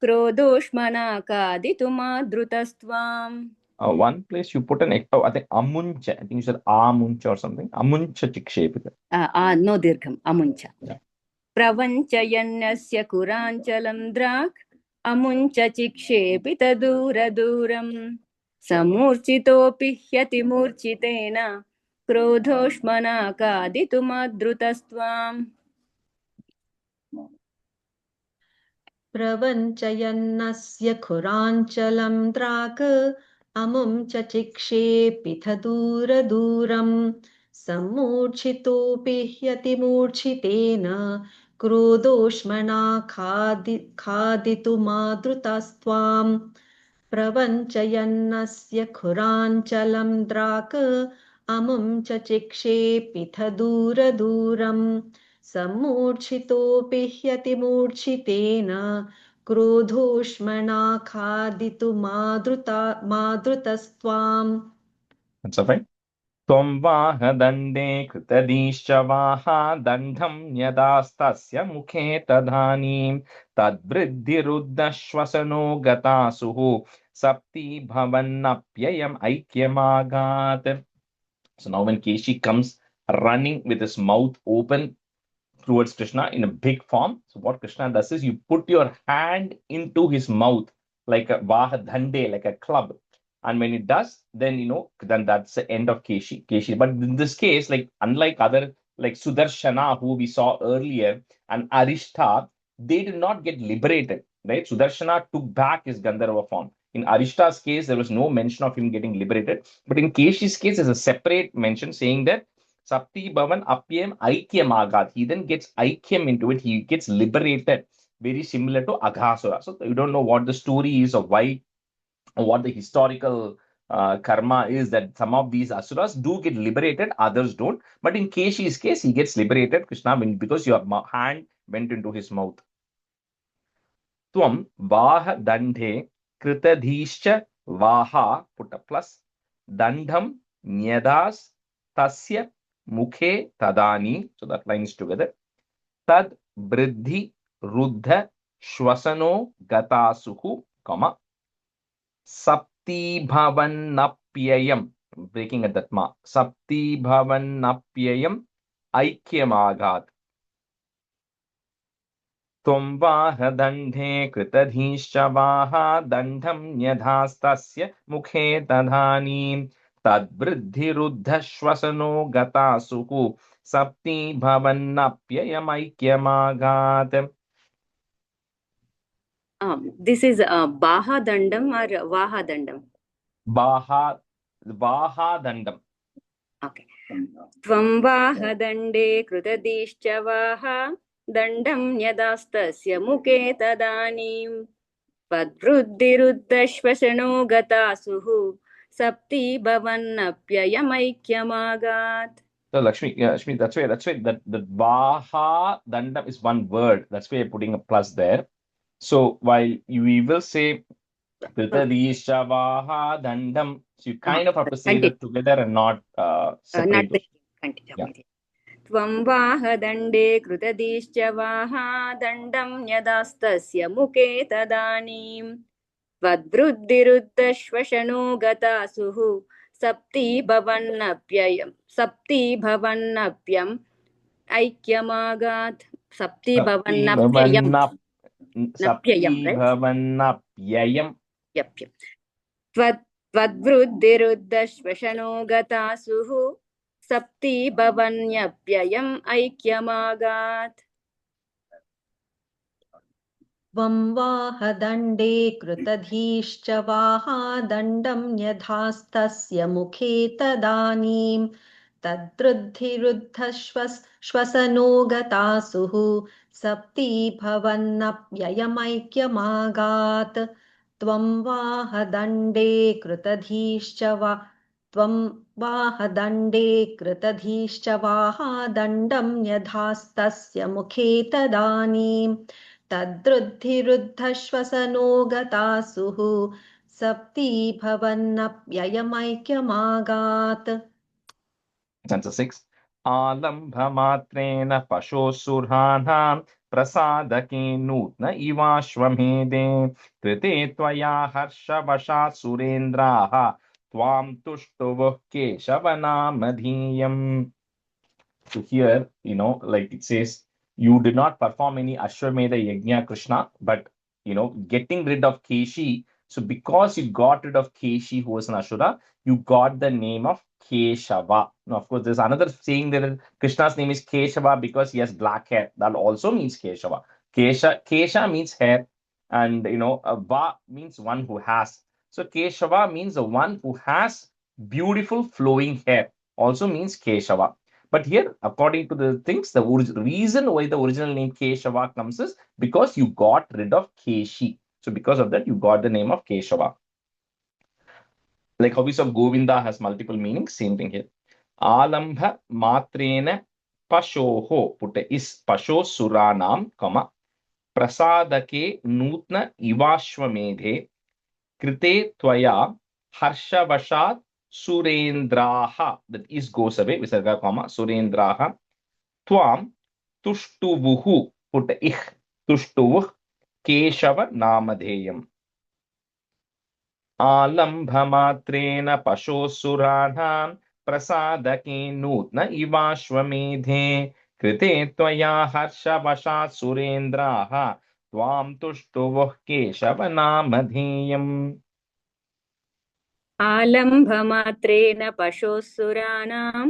क्रोधोष्मना खादितुमादृतस्त्वाम्. one place you put an oh, I think amuncha. I think you said amuncha or something. Amuncha chikshepita. No dirgham, amuncha. Yeah. प्रवञ्चयन्यस्य कुराञ्चलं द्राक् अमुञ्च चिक्षेपि तदूरदूरम् समूर्छितोऽपि ह्यतिमूर्छितेन क्रोधोष्मना खादितुमादृतस्त्वाम्. प्रवञ्चयन्नस्य खुराञ्चलं द्राक् अमुं च चिक्षेपिथ दूरदूरं सम्मूर्छितोऽपि ह्यतिमूर्छितेन क्रोधोष्मणा खादितुमादृतास्त्वाम् प्रवञ्चयन्नस्य खुराञ्चलं द्राक् अमुं च चिक्षेपिथ दूरदूरं सम्मूर्छितोऽपि ह्यतिमूर्छितेन क्रोधोष्मणा खादितुमादृतस्त्वाम्. That's fine. त्वं वाहदण्डे कृतदीश्च वाहादण्डं न्यदास्तस्य मुखे तदानीं तद्वृद्धिरुद्धश्वसनो गतासुः सप्ती भवन्नप्ययम् ऐक्यमागात्. So now when Keshi comes running with his mouth open towards Krishna in a big form, so what Krishna does is you put your hand into his mouth like a vahadhande, like a club. And when it does, then then that's the end of Keshi. But in this case, like unlike other like Sudarshana, who we saw earlier, and Arishta, they did not get liberated, right? Sudarshana took back his Gandharva form. In Arishta's case, there was no mention of him getting liberated. But in Keshi's case, there's a separate mention saying that Sapti Bhavan Apyam Aikyam Agat. He then gets Aikyam into it. He gets liberated, very similar to Aghasura. So you don't know what the story is of why, or what the historical karma is that some of these asuras do get liberated, others don't. But in Keshi's case, he gets liberated, Krishna, because your hand went into his mouth. Tvam vaha dandhe kritadhischa vaha, put a plus, dandham nyadas tasya mukhe tadani. So that line is together. Tad briddhi ruddha shwasano gatasuhu, comma, sapti bhavannapyayam, breaking at that ma, sapti bhavannapyayam aikyamagat. त्वं वाहदण्डे कृतधीश्च वाहादण्डं न्यधास्तस्य मुखे तदानीं तद्वृद्धिरुद्धश्वसनो गतासुः सप्ती भवन्नप्ययमैक्यमागात्. This is Baha Dandam or Vaha Dandam? Vaha Dandam. Okay. Tvam Vaha Dande Krutadishcha Vaha Dandam Nyadastasya Mukhe Tadanim Padvruddhiruddhashvasano Gatasuhu Sapti Bhavannapyayamaikyamagat. So Lakshmi, that's why that the Vaha Dandam is one word. That's why you're putting a plus there. So while we will say Kritadisha Vaha Dandam, so you kind of have to say that together and not separate. Continue. Tvam Vaha Dande Krutadishcha Vaha Dandam Nyadastasya Mukhe Tadanim Vadvruddhiruddhashvasano Gatasuhu Sapti Bhavannapyam Aikyamagat. Sapti Bhavannapyam. Yep. Tvadvruddhiruddhashvasano Gatasuhu Sapti Bhavannapyayam Aikyamagat. त्वं वाहदण्डे कृतधीश्च वाहादण्डं न्यधास्तस्य मुखे तदानीं तद्वृद्धिरुद्धश्वसनो गतासुः सप्ती भवन्नप्ययमैक्यमागात्. त्वं वाहदण्डे कृतधीश्च त्वं वाहदण्डे कृतधीश्च वाहादण्डं यथास्तस्य मुखे तदानीं तद्रुद्धिरुद्धश्वसनो गतासुः सप्ती भवन्नप्ययमैक्यमागात्. Answer 6. आलम्भमात्रेण पशोऽसुराणां प्रसादके नूत्न इवाश्वमेधे कृते त्वया हर्षवशात् सुरेन्द्राः त्वां तुष्टुवुः केशवनामधीयम्. So here, like it says, you did not perform any Ashwamedha Yajna, Krishna, but, getting rid of Keshi. So because you got rid of Keshi, who was an Ashura, you got the name of Keshava. Now, of course, there's another saying that Krishna's name is Keshava because he has black hair. That also means Keshava. Kesha means hair, and, Va means one who has. So Keshava means the one who has beautiful flowing hair. Also means Keshava. But here, according to the things, the reason why the original name Keshava comes is because you got rid of Keshi. So because of that, you got the name of Keshava. Like hobbies of Govinda has multiple meanings. Same thing here. Alambha matrena pashoho. Put is pasho suranam, comma, prasadake nutna ivashwamedhe krite tvaya harshavashat surendraha. That is goes away. Visarga, comma, surendraha. Tvam tushtuvuhu. Put ich. Tushtuvuh Keshava Namadheyam. आलम्भमात्रेण पशोऽसुराणां प्रसादके नूत्न इवाश्वमेधे कृते त्वया हर्षवशात् सुरेन्द्राः त्वां तुष्टुवुः केशवनामधेयम्. आलम्भमात्रेण पशोऽसुराणां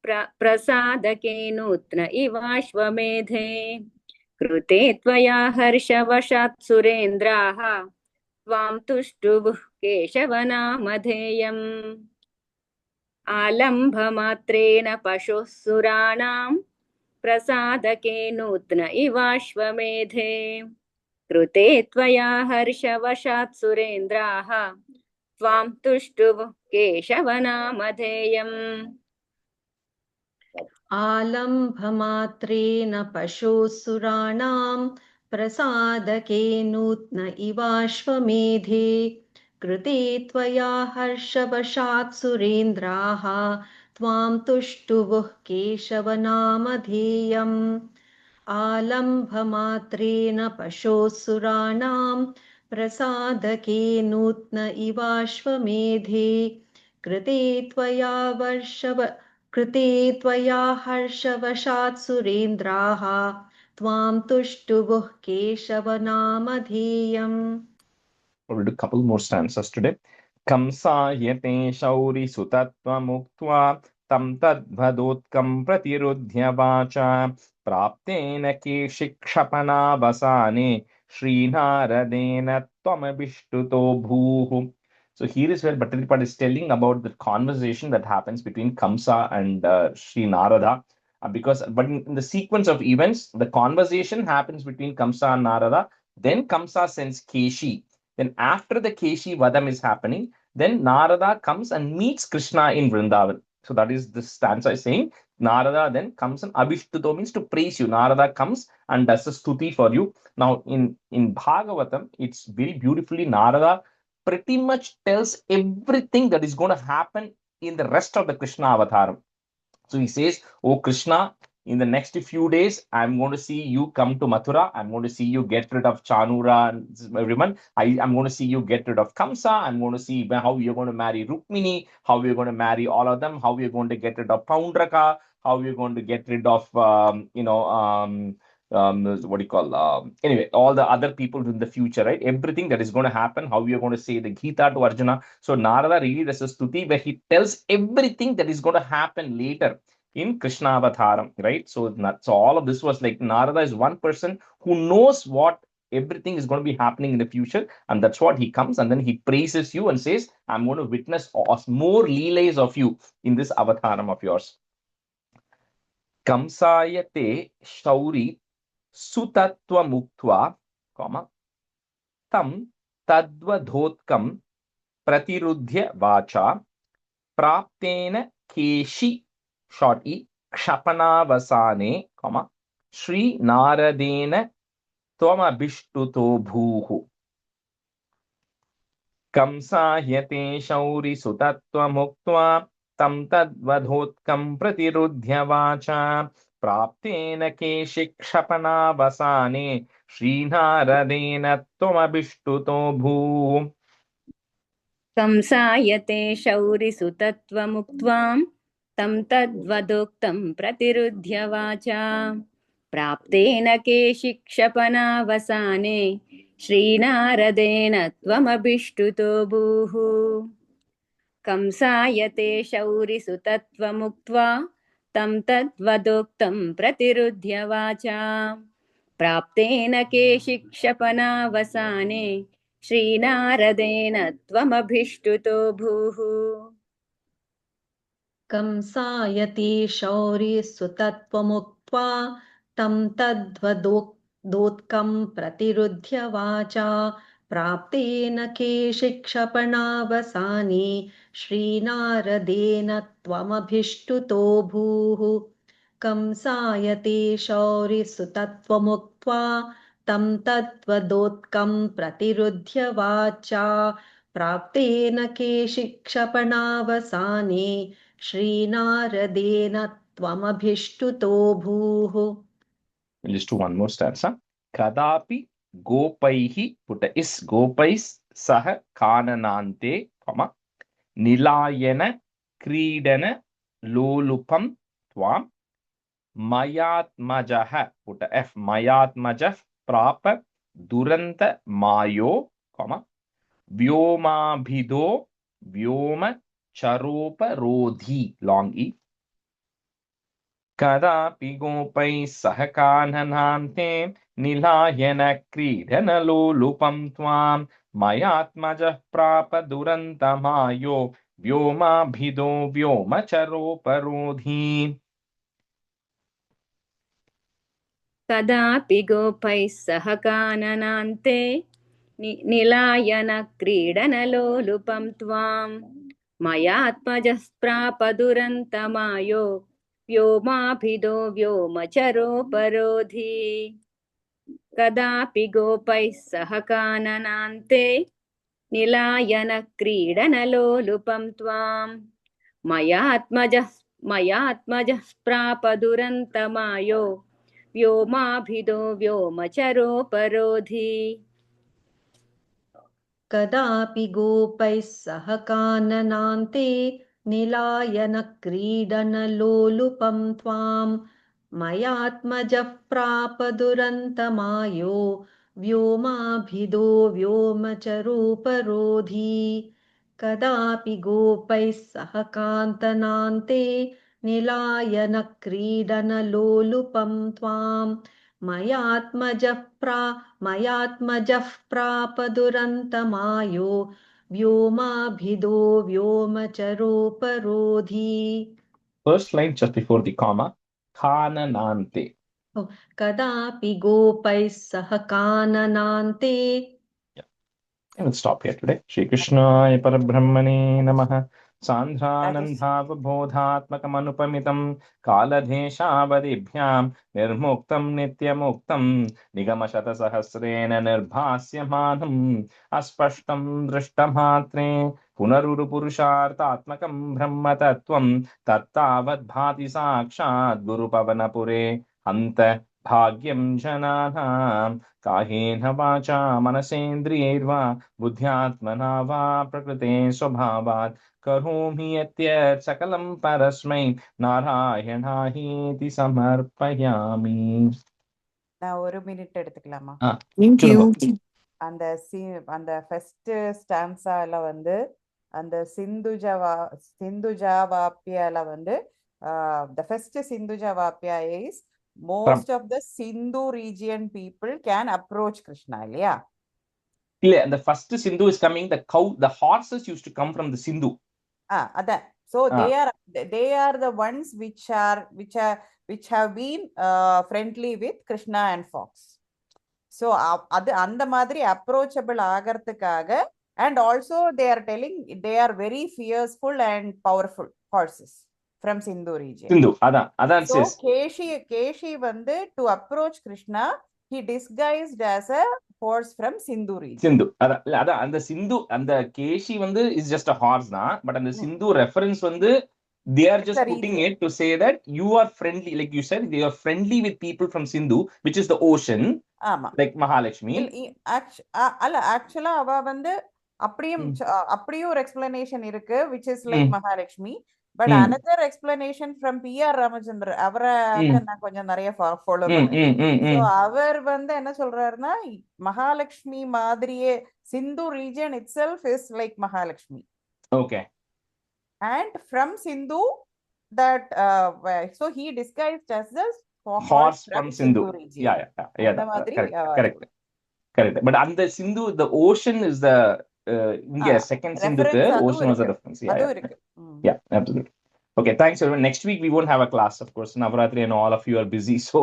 प्रसादके नूत्न इवाश्वमेधे कृते त्वया हर्षवशात् सुरेन्द्राः त्वां तुष्टुवुः केशवनामधेयम्. आलम्भमात्रेण पशुःसुराणां प्रसादके नूत्न इवाश्वमेधे कृते त्वया हर्षवशात् सुरेन्द्राः त्वां तुष्टुवुः केशवनामधेयम्. आलम्भमात्रेण पशुसुराणां प्रसादके नूत्न इवाश्वमेधे कृते त्वया हर्षवशात् सुरेन्द्राः त्वां तुष्टुवुः केशवनामधेयम्. आलम्भमात्रेण पशुसुराणां प्रसादके नूत्न इवाश्वमेधे कृते त्वया हर्षवशात् सुरेन्द्राः त्वां तुष्टुवुः केशवनामधेयम्. We'll do a couple more stanzas today. Kamsayate shauri sutatvamuktva tam tadvadotkam pratirudhya vacha praptena keshikshapana vasane Srinaradena tvamabhishtuto bhuhu. So here is where Bhattaripad is telling about the conversation that happens between Kamsa and Sri Narada. But in the sequence of events, the conversation happens between Kamsa and Narada. Then Kamsa sends Keshi. Then after the Keshi Vadam is happening, then Narada comes and meets Krishna in Vrindavan. So that is the stanza is saying. Narada then comes and Abhishtuto means to praise you. Narada comes and does a stuti for you. Now in Bhagavatam, it's very beautifully Narada pretty much tells everything that is going to happen in the rest of the Krishna Avataram. So he says, "Oh Krishna, in the next few days, I'm going to see you come to Mathura. I'm going to see you get rid of Chanura and everyone. I'm going to see you get rid of Kamsa. I'm going to see how you're going to marry Rukmini, how you're going to marry all of them, how you're going to get rid of Poundraka, how you're going to get rid of, what do you call, anyway, all the other people in the future, right? Everything that is going to happen, how you're going to say the Gita to Arjuna." So Narada really does a stuti where he tells everything that is going to happen later in Krishna Avataram, right? So all of this was like Narada is one person who knows what everything is going to be happening in the future, and that's what he comes and then he praises you and says, "I'm going to witness more leelays of you in this Avataram of yours." Kamsaya te shauri sutatva muktva, comma, tam tadvadhotkam pratirudhya vacha Praptena keshi short e kshapanavasane, comma, Shri Naradena Tvamabhishtuto bhuhu. Kamsahyate shauri sutatva muktva tam tadvadhotkam pratirudhya vacha praptena keshikshapanavasane Srinaradena tvamabhishtuto bhu. कंसायते शौरिसुतत्वमुक्त्वां तं तद्वदुक्तं प्रतिरुध्य वाचा प्राप्तेन केशिक्षपनावसाने श्रीनारदेन त्वमभिष्टुतो भूः कंसायते शौरिसुतत्वमुक्त्वा तं तद्वदुक्तं प्रतिरुध्य वाचा प्राप्तेन केशिक्षपनावसाने श्रीनारदेन त्वमभिष्टुतो भूः कंसायते शौरिसुतत्वमुक्त्वा तं तद्वदोक्तं प्रतिरुध्य वाचा प्राप्तेन केशिक्षपणावसाने श्रीनारदेन त्वमभिष्टुतो भूः कंसायते शौरिसुतत्वमुक्त्वा तं तद्वदोक्तं प्रतिरुध्य वाचा प्राप्तेन केशिक्षपणावसाने श्रीनारदेन त्वमभिष्टुतो भूः. We'll just do one more stanza. Kadapi gopaihi, put a is gopais saha kananante, comma, nilayana kridana lolupam tvam mayatmajaha, put a f mayatmajah prapa duranta mayo, comma, vyomabhido vyoma charopa rodhi, long e. Kadapi gopais saha kananante nilayana kridhanalolupam tvam mayatmajah prapa durantamayo vyomabhido vyomacharoparodhi. कदापि गोपैः सह काननान्ते निलायनक्रीडनलोलुपं त्वां मयात्मजः प्रापदुरन्तमायो व्योमाभिदो व्योमचरोपरोधि कदापि गोपैः सह काननान्ते निलायनक्रीडनलोलुपं त्वां मयात्मजः प्रापदुरन्तमायो व्योमाभिदो व्योमचरोपरोधि कदापि गोपैः सह काननान्ते निलायनक्रीडनलोलुपं त्वां मयात्मजः प्रापदुरन्तमायो व्योमाभिदो व्योमचरोपरोधि कदापि गोपैः सह कान्तनान्ते निलायनक्रीडनलोलुपं त्वां मयात्मजः प्रापदुरन्तमायो व्योमाभिदो व्योमचरोपरोधि. First line just before the comma, kananante. कदापि गोपैः सह काननान्ते. I will stop here today. Shri Krishnaya Parabrahmane Namaha. Sandhanandhavabodhatmakamanupamitam kaladeshavadibhyam nirmuktam nityamuktam nigamashatasahasrena nirbhasyamanam aspashtam drishtamatre punarurupurushartatmakam brahmatattvam tattavad bhati sakshat gurupavanapure anta bhagyam jananam काहेन वाचा मनसेन्द्रियैर्वा बुद्ध्यात्मना वा प्रकृते स्वभावात् करोमि यद्यत् सकलं परस्मै नारायणायेति समर्पयामि. நான் ஒரு மினிட் எடுத்துக்கலாமா? Thank you. அந்த ஃபர்ஸ்ட் ஸ்டான்ஸால வந்து அந்த சிந்துஜாவாப்பியால வந்து the first Sindhujavapya is most of the Sindhu region people can approach Krishna, yeah. The first Sindhu is coming. The horses used to come from the Sindhu. That. So they are the ones which have been friendly with Krishna and Fox. So அந்த மாதிரி approachable ஆகிறதுக்காக And also they are telling they are very fearful and powerful horses from Sindhu region. Sindhu, adan So sis. Keshi வந்து to approach Krishna, he disguised as a horse from Sindhu region. Sindhu, adan அந்த Sindhu, அந்த கேஷி வந்து is just a horse தான், but அந்த Sindhu reference வந்து they are just putting it to say that you are friendly, like you said, they are friendly with people from Sindhu, which is the ocean. ஆமா, like Mahalakshmi. அல்ல ஆக்சுவலா அவ வந்து அப்படியும் ஒரு எக்ஸ்பிளனேஷன் இருக்கு which is like Mahalakshmi. But another explanation from P.R. Ramachandra, அவரை நான் கொஞ்சம் நிறைய ஃபாலோ பண்ணேன். So அவர் வந்து என்ன சொல்றாருன்னா, மகாலட்சுமி மாதிரியே Sindhu region itself is like Mahalakshmi. Okay. And from Sindhu, that so he disguised as the horse from Sindhu region. Yeah. Correct. But on the Sindhu, the ocean is the second Sindhu, ocean was a reference. Yeah, absolutely. Okay, thanks everyone. Next week we won't have a class, of course. Navaratri and all of you are busy, so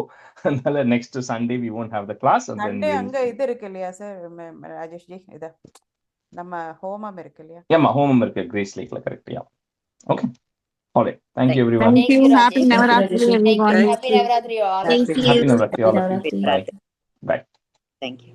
next Sunday we won't have the class. And Sunday anga idu irukku illaya sir, Rajesh ji, idu நம்ம ஹோமம் இருக்கு இல்லையா? Yeah, ஹோமம் இருக்கு Grace Lake la, correct. Yeah. Okay. All right. Thank you everyone. Thank you. Happy Navaratri everyone. Happy Navaratri all. Happy Navaratri all of you. Bye. Thank you.